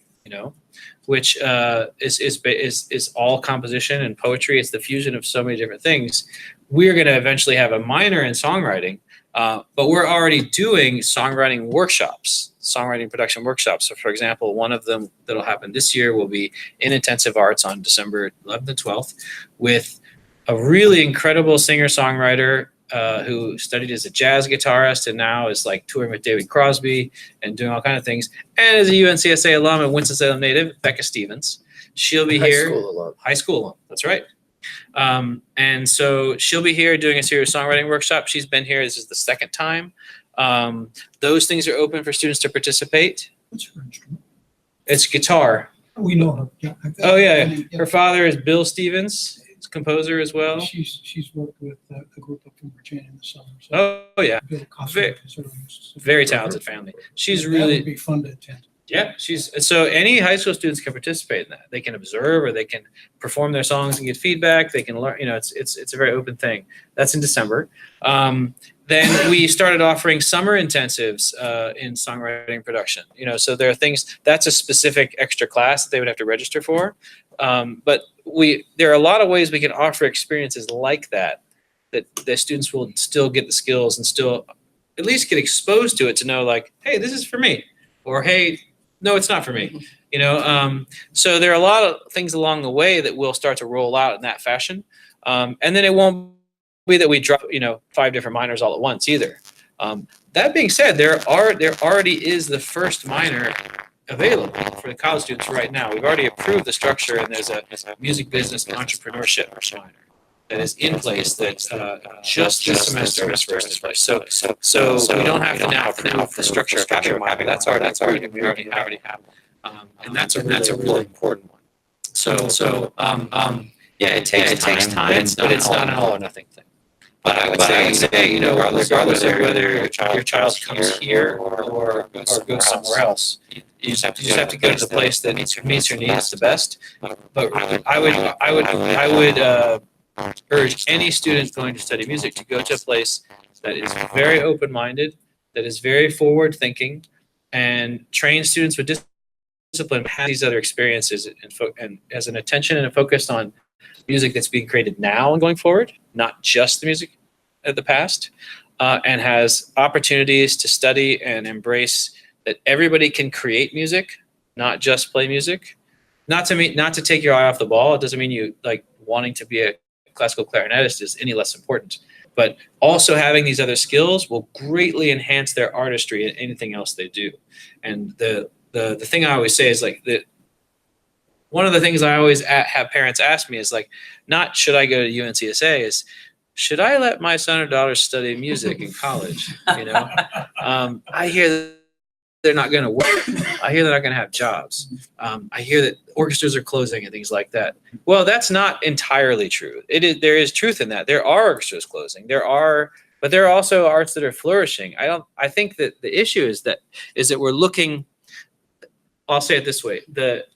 which is all composition and poetry. It's the fusion of so many different things. We're going to eventually have a minor in songwriting, but we're already doing songwriting workshops, songwriting production workshops. So for example, one of them that'll happen this year will be in intensive arts on December 11th and 12th with a really incredible singer-songwriter who studied as a jazz guitarist and now is like touring with David Crosby and doing all kinds of things. And as a UNCSA alum and Winston-Salem native, Becca Stevens. She'll be here. High school alum. That's right. And so she'll be here doing a serious songwriting workshop. She's been here. This is the second time. Those things are open for students to participate. What's her instrument? It's guitar. We know her. Yeah. Oh yeah. Her father is Bill Stevens. He's a composer as well. She's worked with a group up in Virginia in the summer. So Oh yeah. Bill Cosgrove is her- Very talented family. She's That really would be fun to attend. Yeah, so any high school students can participate in that. They can observe or they can perform their songs and get feedback. They can learn, it's a very open thing. That's in December. Then we started offering summer intensives in songwriting production. So there are things, that's a specific extra class that they would have to register for. But there are a lot of ways we can offer experiences like that the students will still get the skills and still at least get exposed to it to know like, hey, this is for me. Or, hey, no, it's not for me. You know, so there are a lot of things along the way that will start to roll out in that fashion. And then it won't be that we drop, 5 different minors all at once either. That being said, there already is the first minor available for the college students right now. We've already approved the structure, and there's a music business entrepreneurship minor that is in place that just this semester is first in place. So we don't have to now approve the structure of having a minor. That's already we already have. And that's a really important one. So yeah, it takes time, but it's not an all or nothing thing. But I would say, regardless of whether your child comes here or goes somewhere else, you just have to go to the place that meets your needs the best. But I would urge any student going to study music to go to a place that is very open-minded, that is very forward-thinking, and train students with discipline, have these other experiences, and as an attention and a focus on music that's being created now and going forward, not just the music of the past, and has opportunities to study and embrace that everybody can create music, not just play music. Not to take your eye off the ball. It doesn't mean you wanting to be a classical clarinetist is any less important, but also having these other skills will greatly enhance their artistry and anything else they do. And the thing I always say is one of the things I always have parents ask me is not should I go to UNCSA, is should I let my son or daughter study music in college? I hear that they're not going to work. I hear they're not going to have jobs. I hear that orchestras are closing and things like that. Well, that's not entirely true. There is truth in that. There are orchestras closing. But there are also arts that are flourishing. I think that the issue is that we're looking. I'll say it this way: the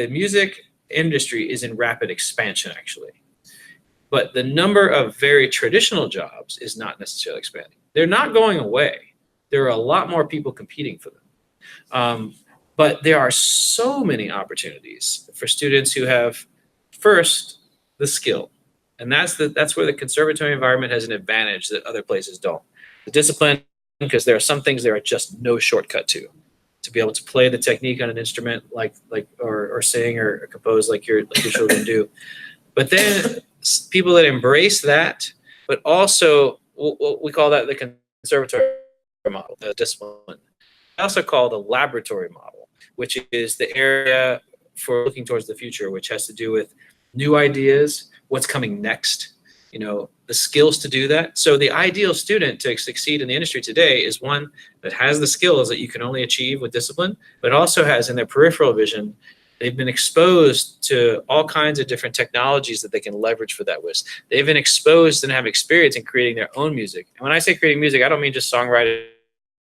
music industry is in rapid expansion, actually, but the number of very traditional jobs is not necessarily expanding. They're not going away. There are a lot more people competing for them. But there are so many opportunities for students who have, first, the skill. And that's where the conservatory environment has an advantage that other places don't. The discipline, because there are some things there are just no shortcut to. To be able to play the technique on an instrument or sing or compose like your children do. But then people that embrace that, but also we call that the conservatory model, the discipline. I also call the laboratory model, which is the area for looking towards the future, which has to do with new ideas, what's coming next, the skills to do that. So the ideal student to succeed in the industry today is one that has the skills that you can only achieve with discipline, but also has in their peripheral vision, they've been exposed to all kinds of different technologies that they can leverage for that with. They've been exposed and have experience in creating their own music. And when I say creating music, I don't mean just songwriting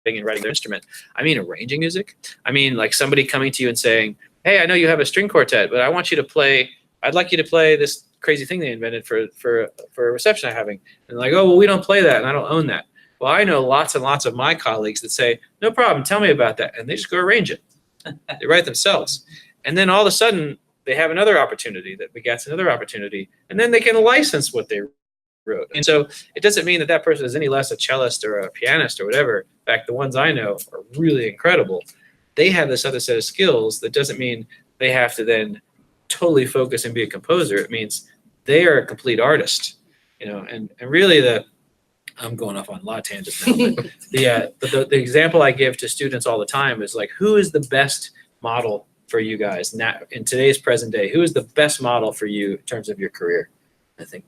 and writing their instrument. I mean arranging music. I mean somebody coming to you and saying, hey, I know you have a string quartet, but I'd like you to play this crazy thing they invented for a reception I'm having. And like, oh, well, we don't play that and I don't own that. Well, I know lots and lots of my colleagues that say, no problem, tell me about that. And they just go arrange it. They write themselves. And then all of a sudden they have another opportunity that begets another opportunity. And then they can license what they wrote. And so it doesn't mean that person is any less a cellist or a pianist or whatever. In fact, the ones I know are really incredible. They have this other set of skills. That doesn't mean they have to then totally focus and be a composer. It means they are a complete artist, and really I'm going off on a lot of tangents now, but the example I give to students all the time is who is the best model for you guys now in today's present day? Who is the best model for you in terms of your career? I think,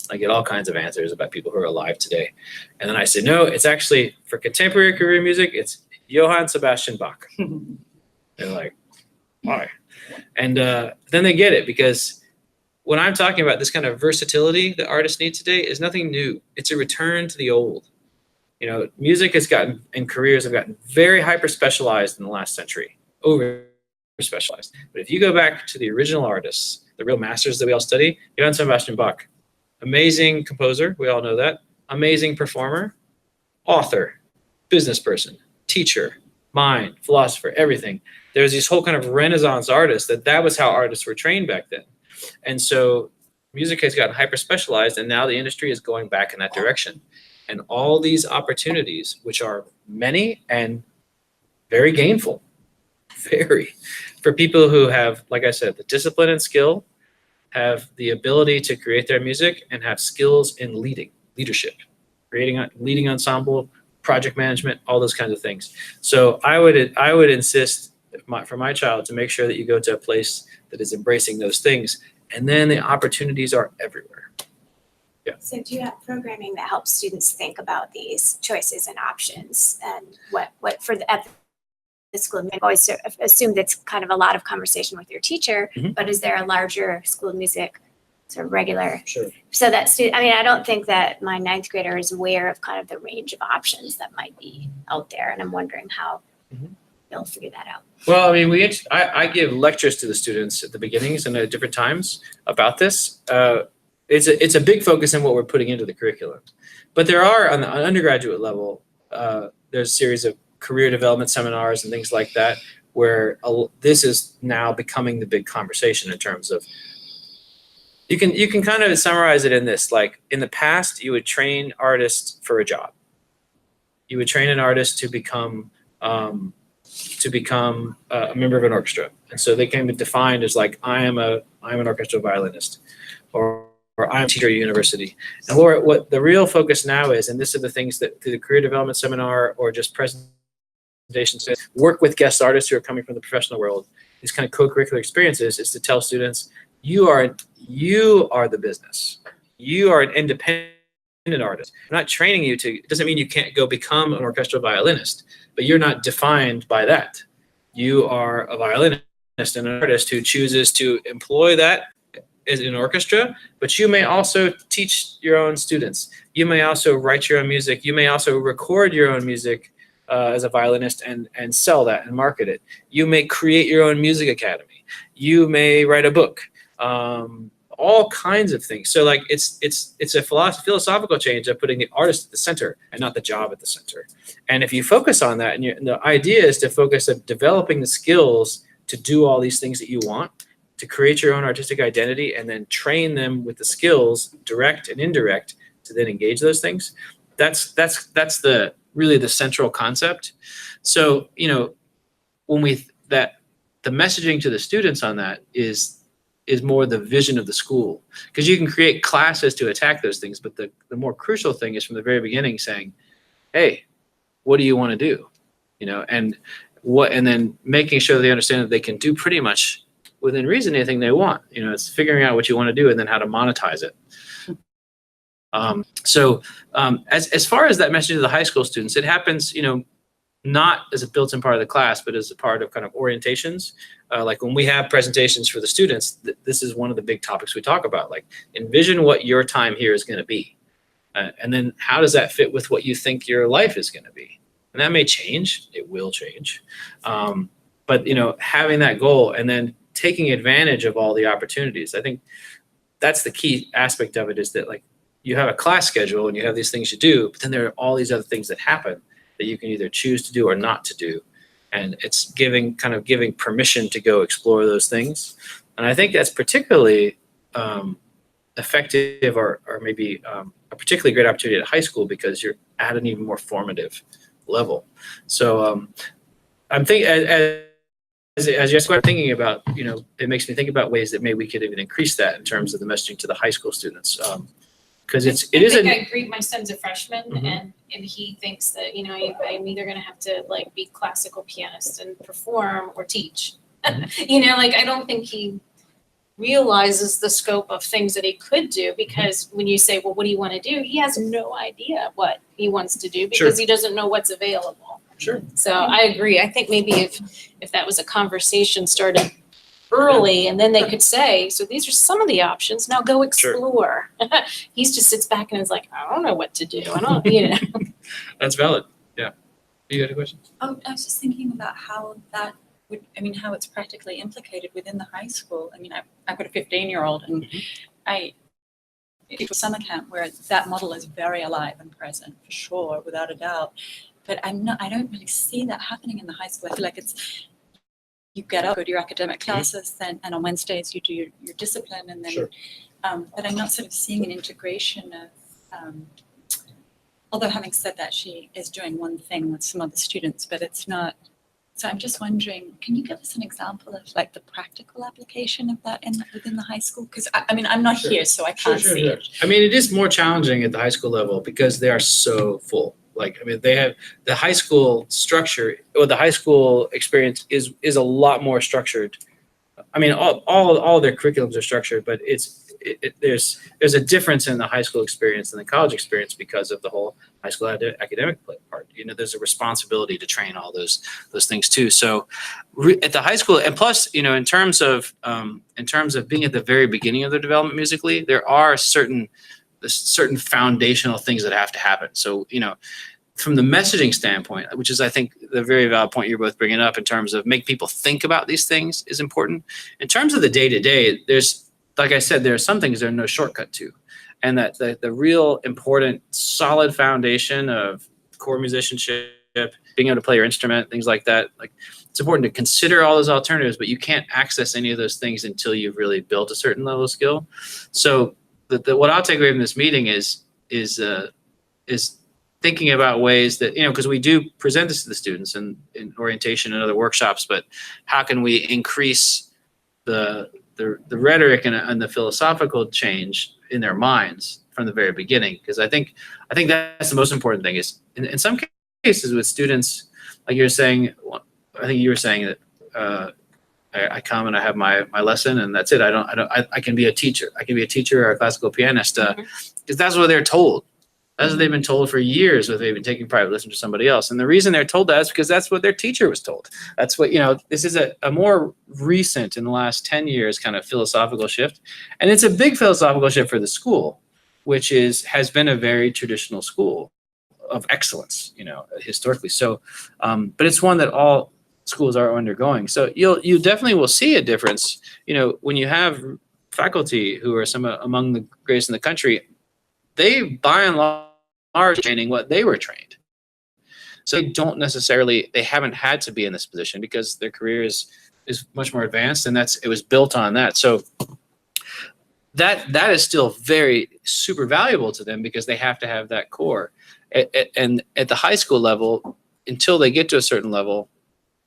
I get all kinds of answers about people who are alive today. And then I say, no, it's actually for contemporary career music, it's Johann Sebastian Bach. They're like, why? And then they get it, because when I'm talking about this kind of versatility that artists need today is nothing new. It's a return to the old. Music has gotten, and careers have gotten very hyper-specialized in the last century, over-specialized. But if you go back to the original artists, the real masters that we all study, Johann Sebastian Bach, amazing composer, we all know that, amazing performer, author, business person, teacher, mind, philosopher, everything. There's these whole kind of Renaissance artists that was how artists were trained back then. And so music has gotten hyper specialized, and now the industry is going back in that direction. And all these opportunities, which are many and very gainful, vary. For people who have, like I said, the discipline and skill, have the ability to create their music, and have skills in leadership, leading ensemble, project management, all those kinds of things. So I would insist for my child to make sure that you go to a place that is embracing those things, and then the opportunities are everywhere. So do you have programming that helps students think about these choices and options and what at the school? I've always assumed it's kind of a lot of conversation with your teacher, but is there a larger school of music sort of regular? Sure. So that I don't think that my ninth grader is aware of kind of the range of options that might be out there. And I'm wondering how they'll figure that out. Well, I mean, I give lectures to the students at the beginnings and at different times about this. It's a big focus in what we're putting into the curriculum. But there are, on the undergraduate level, there's a series of career development seminars and things like that, where this is now becoming the big conversation in terms of, you can kind of summarize it in this, like in the past, you would train artists for a job. You would train an artist to become a member of an orchestra. And so they can be defined as like, I'm an orchestral violinist, or I'm a teacher at a university. And what the real focus now is, and this are the things that through the career development seminar or just presentations, work with guest artists who are coming from the professional world, these kind of co-curricular experiences, is to tell students, you are the business. You are an independent artist. I'm not training you it doesn't mean you can't go become an orchestral violinist, but you're not defined by that. You are a violinist and an artist who chooses to employ that in an orchestra, but you may also teach your own students. You may also write your own music. You may also record your own music as a violinist and sell that and market it. You may create your own music academy. You may write a book. All kinds of things. So like it's a philosophical change of putting the artist at the center and not the job at the center. And if you focus on that, and the idea is to focus on developing the skills to do all these things that you want, to create your own artistic identity, and then train them with the skills, direct and indirect, to then engage those things. That's really the central concept. So, when the messaging to the students on that is more the vision of the school, because you can create classes to attack those things, but the more crucial thing is from the very beginning saying, hey, what do you want to do? And then making sure they understand that they can do pretty much within reason anything they want. It's figuring out what you want to do and then how to monetize it. As far as that message to the high school students, it happens, not as a built-in part of the class, but as a part of kind of orientations. Like when we have presentations for the students, this is one of the big topics we talk about. Like, envision what your time here is going to be. And then how does that fit with what you think your life is going to be? And that may change. It will change. But, having that goal and then taking advantage of all the opportunities. I think that's the key aspect of it, is that like you have a class schedule and you have these things you do, but then there are all these other things that happen that you can either choose to do or not to do. And it's giving permission to go explore those things. And I think that's particularly effective or maybe a particularly great opportunity at high school, because you're at an even more formative level. So I'm thinking, as you're thinking about, it makes me think about ways that maybe we could even increase that in terms of the messaging to the high school students. Because I agree. My son's a freshman, and he thinks that I'm either going to have to like be classical pianist and perform or teach. I don't think he realizes the scope of things that he could do, because when you say, well, what do you want to do? He has no idea what he wants to do, because he doesn't know what's available. Sure. So I agree. I think maybe if that was a conversation started early, and then they could say, so these are some of the options, now go explore. Sure. He just sits back and is like, I don't know what to do. I don't, That's valid. Yeah. You had a question? I was just thinking about how that would, how it's practically implicated within the high school. I've got a 15-year-old, and it's a summer camp where that model is very alive and present, for sure, without a doubt. But I don't really see that happening in the high school. I feel like you get up, go to your academic classes, and on Wednesdays you do your discipline, and then, sure. But I'm not sort of seeing an integration of, although having said that, she is doing one thing with some other students, but it's not So I'm just wondering, can you give us an example of like the practical application of that within the high school? Because I mean, I'm not Sure. here, so I can't see it. I mean, it is more challenging at the high school level because they are so full. Like, I mean, they have the high school structure, or the high school experience is a lot more structured. I mean, all their curriculums are structured, but there's a difference in the high school experience and the college experience because of the whole high school academic part. You know, there's a responsibility to train all those things too. So at the high school, and plus, you know, in terms of being at the very beginning of their development musically, there are certain foundational things that have to happen. So, you know, from the messaging standpoint, which is, I think, the very valid point you're both bringing up in terms of make people think about these things is important. In terms of the day-to-day, there's, like I said, there are some things there are no shortcut to. And that the real important, solid foundation of core musicianship, being able to play your instrument, things like that, like it's important to consider all those alternatives, but you can't access any of those things until you've really built a certain level of skill. So what I'll take away from this meeting is thinking about ways that, you know, because we do present this to the students in orientation and other workshops, but how can we increase the rhetoric and the philosophical change in their minds from the very beginning? Because I think that's the most important thing is in some cases with students, like you're saying, I think you were saying that I come and I have my lesson and that's it. I can be a teacher. I can be a teacher or a classical pianist because that's what they're told. That's what they've been told for years, whether they've been taking private lessons to somebody else. And the reason they're told that is because that's what their teacher was told. That's what, you know, this is a more recent, in the last 10 years, kind of philosophical shift. And it's a big philosophical shift for the school, which has been a very traditional school of excellence, you know, historically. So, but it's one that all schools are undergoing. So you definitely will see a difference, you know, when you have faculty who are some among the greatest in the country. They, by and large, are training what they were trained. So they haven't had to be in this position because their career is much more advanced, and it was built on that. So that is still very super valuable to them because they have to have that core. And at the high school level, until they get to a certain level,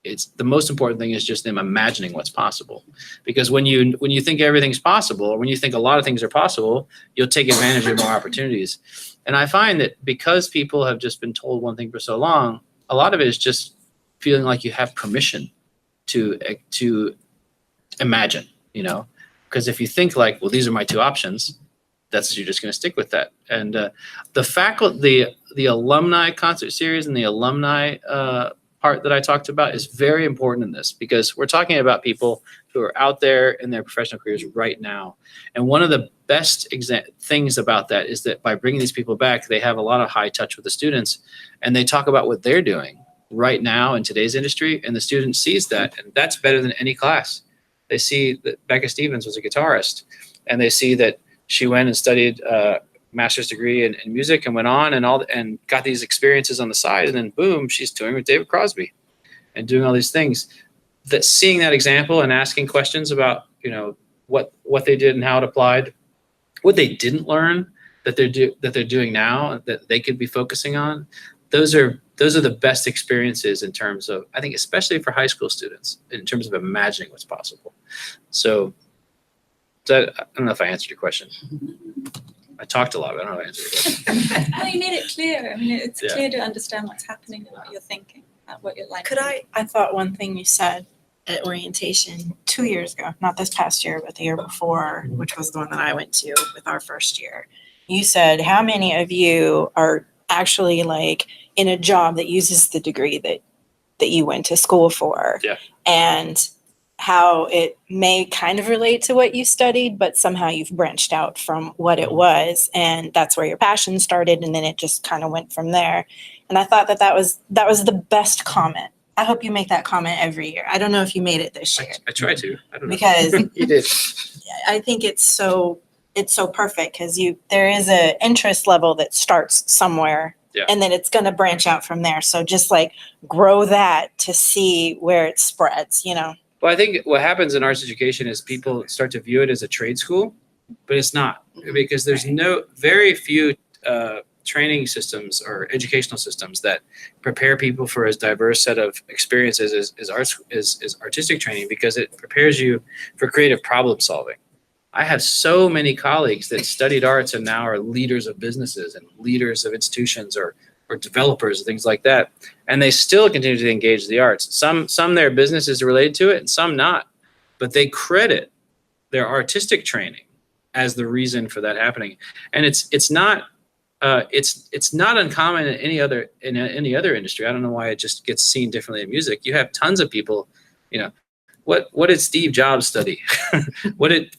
it's the most important thing is just them imagining what's possible. Because when you think everything's possible, or when you think a lot of things are possible, you'll take advantage of more opportunities. And I find that because people have just been told one thing for so long, a lot of it is just feeling like you have permission to imagine, you know, because if you think like, well, these are my two options, you're just going to stick with that. And the faculty, the alumni concert series and the alumni part that I talked about is very important in this because we're talking about people who are out there in their professional careers right now. And one of the best things about that is that by bringing these people back, they have a lot of high touch with the students and they talk about what they're doing right now in today's industry. And the student sees that, and that's better than any class. They see that Becca Stevens was a guitarist, and they see that she went and studied master's degree in music and went on and got these experiences on the side, and then boom, she's touring with David Crosby and doing all these things. That seeing that example and asking questions about, you know, what they did and how it applied, what they didn't learn that they're doing now that they could be focusing on, those are the best experiences in terms of, I think, especially for high school students, in terms of imagining what's possible. So I don't know if I answered your question. I talked a lot, but I don't know if I answered your question. No, you made it clear. I mean, it's Yeah. clear to understand what's happening and what you're thinking, what you're like. I thought one thing you said at orientation 2 years ago, not this past year, but the year before, which was the one that I went to with our first year. You said, how many of you are actually like in a job that uses the degree that you went to school for? Yeah. And how it may kind of relate to what you studied, but somehow you've branched out from what it was, and that's where your passion started, and then it just kind of went from there. And I thought that was the best comment. I hope you make that comment every year. I don't know if you made it this year. I try to. I don't know. Because You did. I think it's so perfect because there is a interest level that starts somewhere. Yeah. And then it's going to branch out from there. So just like grow that to see where it spreads, you know. Well, I think what happens in arts education is people start to view it as a trade school, but it's not, because there's very few training systems or educational systems that prepare people for as diverse set of experiences as artistic training, because it prepares you for creative problem solving. I have so many colleagues that studied arts and now are leaders of businesses and leaders of institutions or developers and things like that. And they still continue to engage the arts. Some their business is related to it and some not, but they credit their artistic training as the reason for that happening. And it's not uncommon in any other industry. I don't know why it just gets seen differently in music. You have tons of people, what did Steve Jobs study?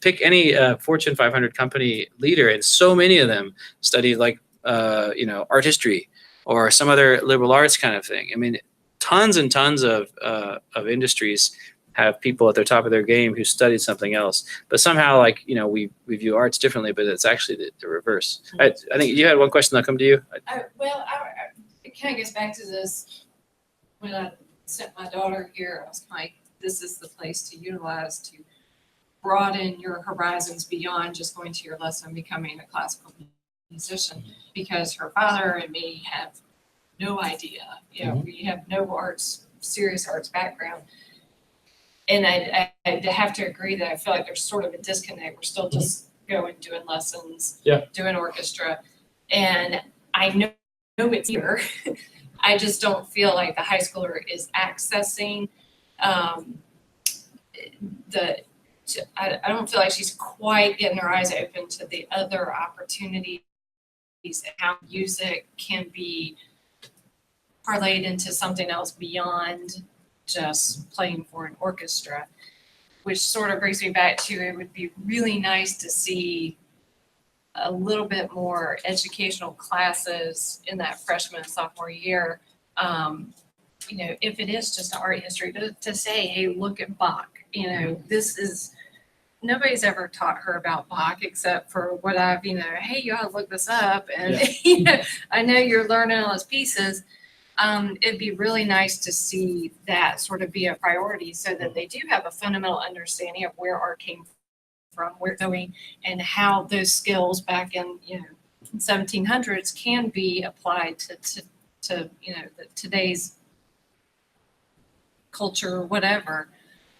Pick any Fortune 500 company leader, and so many of them studied art history or some other liberal arts kind of thing. I mean, tons and tons of industries have people at the top of their game who studied something else, but somehow we view arts differently, but it's actually the reverse. I think you had one question that'll come to you. It kind of gets back to this. When I sent my daughter here, I was like, this is the place to utilize to broaden your horizons beyond just going to your lesson and becoming a classical musician, because her father and me have no idea. We have no serious arts background. And I have to agree that I feel like there's sort of a disconnect. We're still just doing lessons, doing orchestra. And I know it's here. I just don't feel like the high schooler is accessing I don't feel like she's quite getting her eyes open to the other opportunities and how music can be parlayed into something else beyond just playing for an orchestra, which sort of brings me back to, it would be really nice to see a little bit more educational classes in that freshman and sophomore year. If it is just an art history, to say, hey, look at Bach. Nobody's ever taught her about Bach except for what I've, hey, you ought to look this up. And, I know you're learning all those pieces. It'd be really nice to see that sort of be a priority so that they do have a fundamental understanding of where art came from, where it's going, and how those skills back in, 1700s can be applied to today's culture or whatever.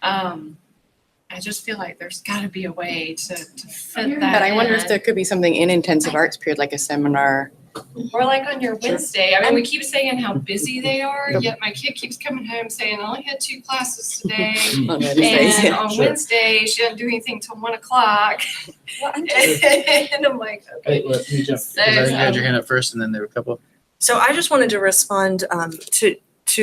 I just feel like there's got to be a way to fit that. But I wonder if in. there could be something in intensive arts period, like a seminar. Or like on your Wednesday. I mean, we keep saying how busy they are, yet my kid keeps coming home saying, I only had 2 classes today. On Wednesdays, And yeah. on Wednesday, she didn't do anything till 1 o'clock. And I'm like, okay. Let me jump. So, You had your hand up first, and then there were a couple. So I just wanted to respond to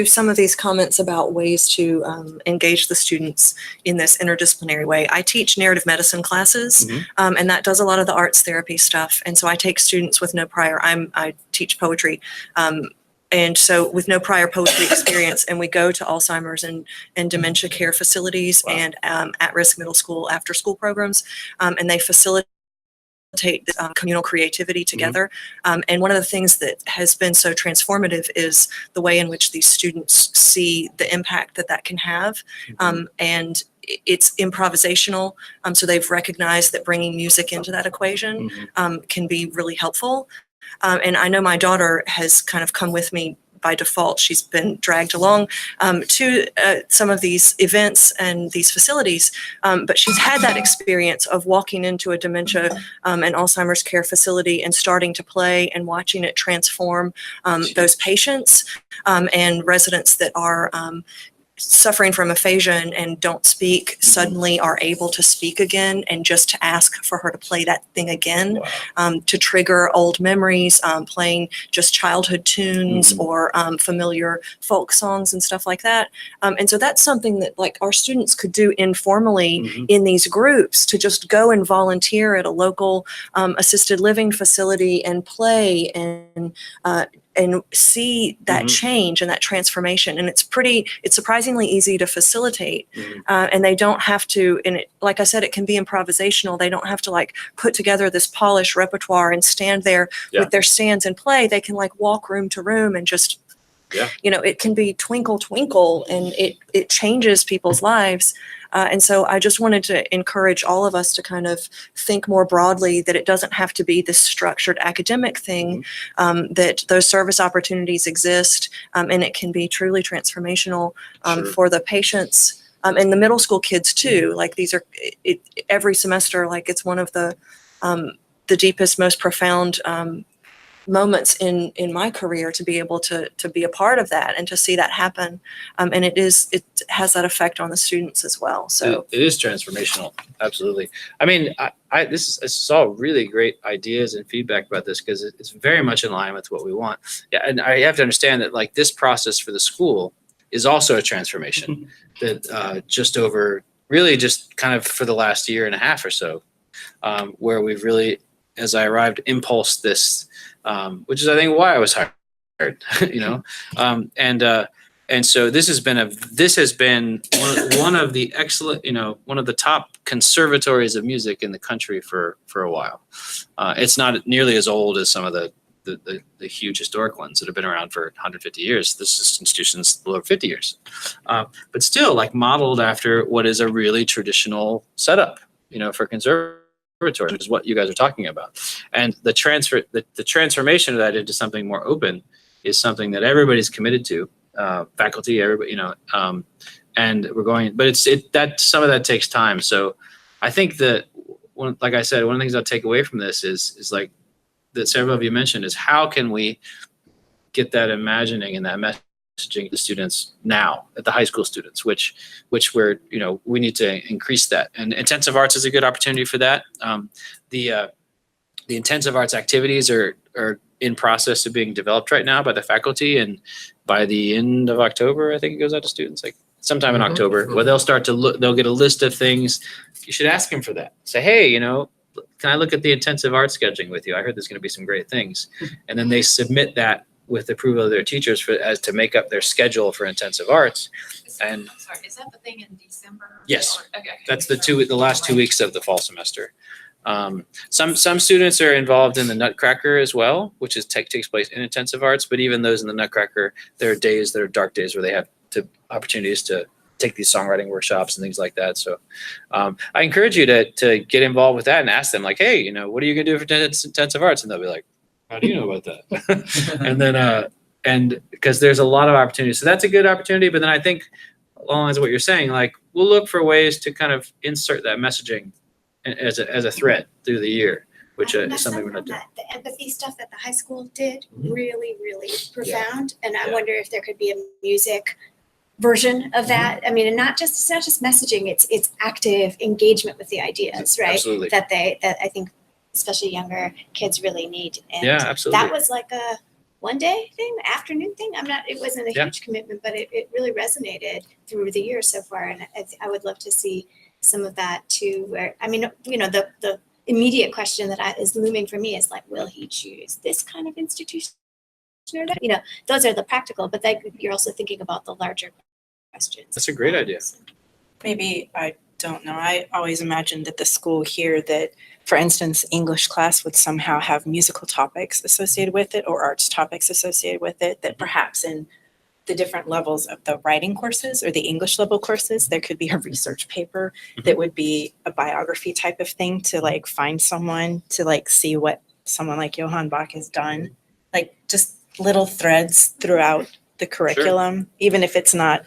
some of these comments about ways to engage the students in this interdisciplinary way. I teach narrative medicine classes, and that does a lot of the arts therapy stuff. And so I take students with no prior, I teach poetry. And so with no prior poetry experience, and we go to Alzheimer's and dementia care facilities and at-risk middle school after school programs, and they facilitate communal creativity together. And one of the things that has been so transformative is the way in which these students see the impact that can have. And it's improvisational. So they've recognized that bringing music into that equation can be really helpful. And I know my daughter has kind of come with me by default. She's been dragged along to some of these events and these facilities, but she's had that experience of walking into a dementia and Alzheimer's care facility and starting to play and watching it transform those patients and residents that are suffering from aphasia and don't speak suddenly are able to speak again, and just to ask for her to play that thing again, to trigger old memories, playing just childhood tunes or familiar folk songs and stuff like that. And so that's something that like our students could do informally in these groups, to just go and volunteer at a local assisted living facility and play and see that change and that transformation. And it's surprisingly easy to facilitate. And they don't have to, and like I said, it can be improvisational. They don't have to like put together this polished repertoire and stand there with their stands and play. They can like walk room to room and just Yeah. You know, it can be twinkle, twinkle, and it changes people's lives. And so I just wanted to encourage all of us to kind of think more broadly that it doesn't have to be this structured academic thing, that those service opportunities exist, and it can be truly transformational Sure. for the patients and the middle school kids too. Like these are every semester, like it's one of the deepest, most profound moments in my career to be able to be a part of that and to see that happen. And it has that effect on the students as well. So it is transformational. Absolutely. I mean, this is all really great ideas and feedback about this because it's very much in line with what we want. Yeah. And I have to understand that like this process for the school is also a transformation that just over really just kind of for the last year and a half or so, where we've really, as I arrived, impulsed this, which is I think why I was hired, you know, and so this has been one of the excellent, you know, one of the top conservatories of music in the country for a while. It's not nearly as old as some of the huge historic ones that have been around for 150 years. This institution's below 50 years, but still like modeled after what is a really traditional setup, you know, for conservatory, which is what you guys are talking about. And the transformation of that into something more open is something that everybody's committed to, faculty, everybody, you know, and we're going, but that some of that takes time. So I think that like I said, one of the things I'll take away from this is like that several of you mentioned is how can we get that imagining and that messaging to students now, at the high school students, which we're, you know, we need to increase that. And intensive arts is a good opportunity for that. The intensive arts activities are in process of being developed right now by the faculty, and by the end of October, I think it goes out to students, like sometime in October, where they'll start to look, they'll get a list of things. You should ask them for that. Say, hey, you know, can I look at the intensive art scheduling with you? I heard there's going to be some great things. And then they submit that with approval of their teachers as to make up their schedule for intensive arts. And Sorry, is that the thing in December? yes, Okay. that's the last 2 weeks of the fall semester. Some students are involved in the Nutcracker as well, which takes place in intensive arts. But even those in the Nutcracker, there are days that are dark days where they have opportunities to take these songwriting workshops and things like that. So I encourage you to get involved with that and ask them like, hey, you know, what are you gonna do for intensive arts? And they'll be like, how do you know about that? And then and because there's a lot of opportunities, so that's a good opportunity. But then I think along the lines of what you're saying, like we'll look for ways to kind of insert that messaging as a thread through the year, which is something we're not doing. The empathy stuff that the high school did, really, really profound. And I wonder if there could be a music version of that. I mean, and it's not just messaging, it's active engagement with the ideas, right? Absolutely. That I think especially younger kids really need. And Yeah, absolutely. that was like a one day thing, afternoon thing. It wasn't a huge commitment, but it really resonated through the year so far. And I would love to see some of that too, where, I mean, you know, the immediate question that is looming for me is like, will he choose this kind of institution or that? You know, those are the practical, but you're also thinking about the larger questions. That's a great idea. Maybe, I don't know, I always imagined at the school here that, for instance, English class would somehow have musical topics associated with it or arts topics associated with it, that perhaps in the different levels of the writing courses or the English level courses, there could be a research paper that would be a biography type of thing to like find someone to like see what someone like Johann Bach has done, like just little threads throughout the curriculum, even if it's not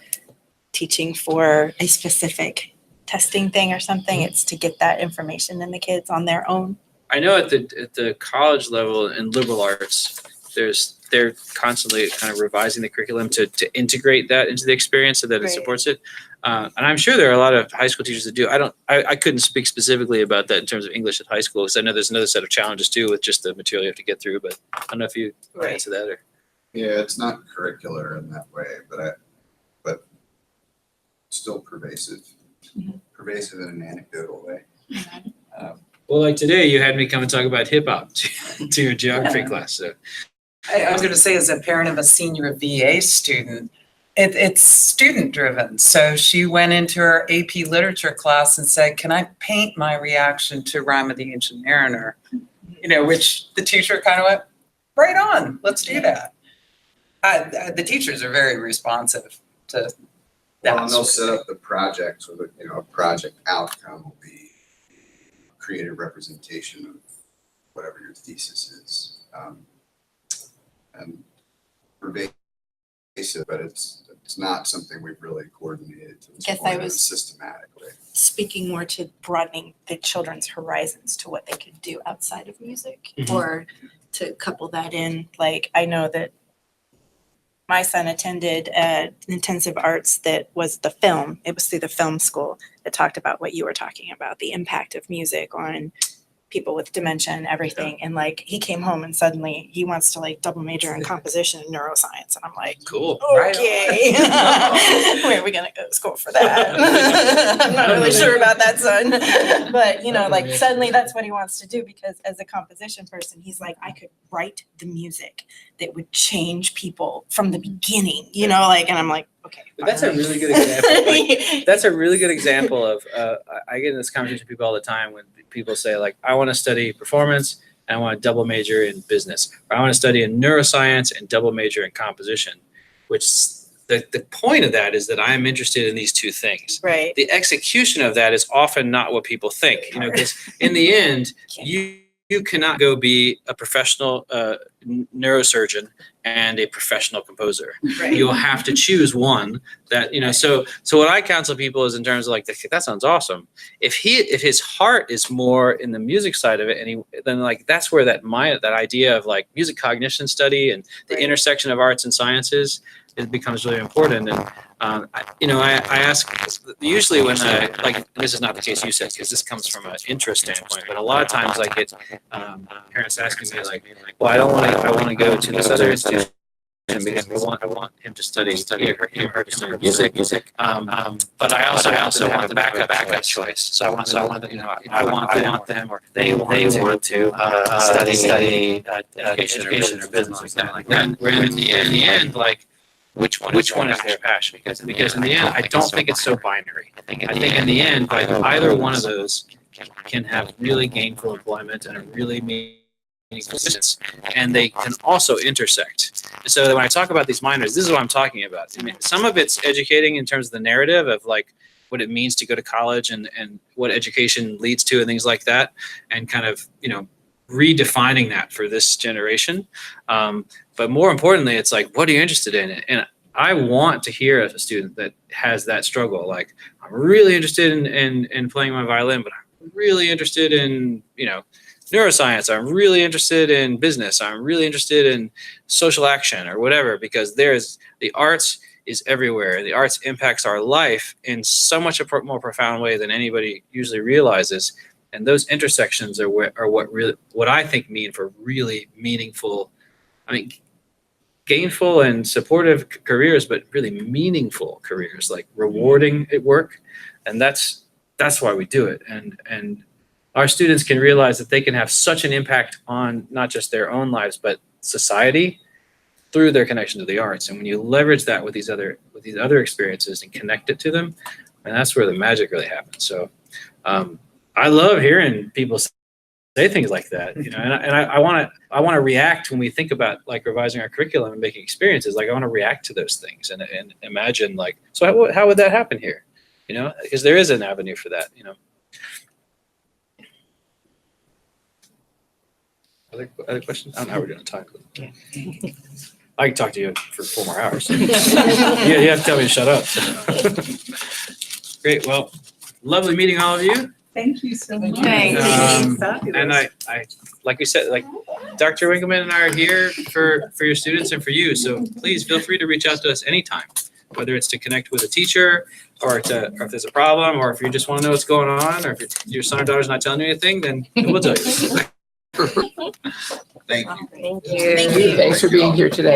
teaching for a specific testing thing or something, it's to get that information in the kids on their own. I know at the college level in liberal arts, they're constantly kind of revising the curriculum to integrate that into the experience so that it supports it. And I'm sure there are a lot of high school teachers that do. I couldn't speak specifically about that in terms of English at high school, because I know there's another set of challenges too with just the material you have to get through, but I don't know if you want to answer that or. Yeah, it's not curricular in that way, but still pervasive. Pervasive in an anecdotal way. Well, like today, you had me come and talk about hip hop to your geography class. So I was going to say, as a parent of a senior VA student, it's student driven. So she went into her AP literature class and said, can I paint my reaction to Rime of the Ancient Mariner? You know, which the teacher kind of went, right on, let's do that. The teachers are very responsive to that. Well, and they'll sort set of up the projects with, a project outcome will be creative representation of whatever your thesis is. And pervasive, but it's not something we've really coordinated to this Guess point I and was- systematically. Speaking more to broadening the children's horizons to what they could do outside of music, Mhm. or to couple that in. Like, I know that my son attended intensive arts that was the film. It was through the film school that talked about what you were talking about, the impact of music on people with dementia and everything. And like, he came home and suddenly he wants to like double major in composition and neuroscience. And I'm like, Cool. okay, where are we gonna go to school for that? I'm not really sure about that, son. But like suddenly that's what he wants to do, because as a composition person, he's like, I could write the music that would change people from the beginning, and I'm like, okay. That's a fine. really good example. Like, that's a really good example of, I get in this conversation with people all the time when people say like, I want to study performance and I want to double major in business, or I want to study in neuroscience and double major in composition, which the point of that is that I'm interested in these two things. Right. The execution of that is often not what people think, because in the end, you cannot go be a professional neurosurgeon and a professional composer. Right. You'll have to choose one that, so what I counsel people is in terms of like, that sounds awesome. If his heart is more in the music side of it, then like, that's where that idea of like music cognition study and the intersection of arts and sciences, it becomes really important. And, I ask usually when this is not the case you said, because this comes from an interest standpoint, but a lot of times I get parents asking me like, well, I want to go to this other institution because I want him to study or her to study music. But I also want the backup choice. So I want them, or they want to study education or business or something like that. Where in the end, like, which one is their passion? Because in the end, I don't think it's so binary. I think in the end, like, either one of those can have really gainful employment and a really meaningful business, and they can also intersect. So that when I talk about these minors, this is what I'm talking about. I mean, some of it's educating in terms of the narrative of like what it means to go to college and what education leads to and things like that, and kind of, redefining that for this generation. But more importantly, it's like, what are you interested in? And I want to hear a student that has that struggle. Like, I'm really interested in playing my violin, but I'm really interested in, neuroscience. I'm really interested in business. I'm really interested in social action or whatever, because the arts is everywhere. The arts impacts our life in so much a more profound way than anybody usually realizes. And those intersections are what I think mean for really meaningful, gainful and supportive careers, but really meaningful careers, like rewarding at work. And that's why we do it. And our students can realize that they can have such an impact on not just their own lives, but society through their connection to the arts. And when you leverage that with these other experiences and connect it to them, and that's where the magic really happens. So I love hearing people say things like that, and I want to react when we think about like revising our curriculum and making experiences. Like, I want to react to those things and imagine like, so how would that happen here? Because there is an avenue for that. Other questions? I don't know how we're doing time. I can talk to you for 4 more hours. You have to tell me to shut up. Great. Well, lovely meeting all of you. Thank you so much. And I, like we said, like Dr. Winkleman and I are here for your students and for you. So please feel free to reach out to us anytime, whether it's to connect with a teacher or if there's a problem, or if you just want to know what's going on, or if your son or daughter's not telling you anything, then we'll tell you. Thank you. Thank you. Thanks for being here today.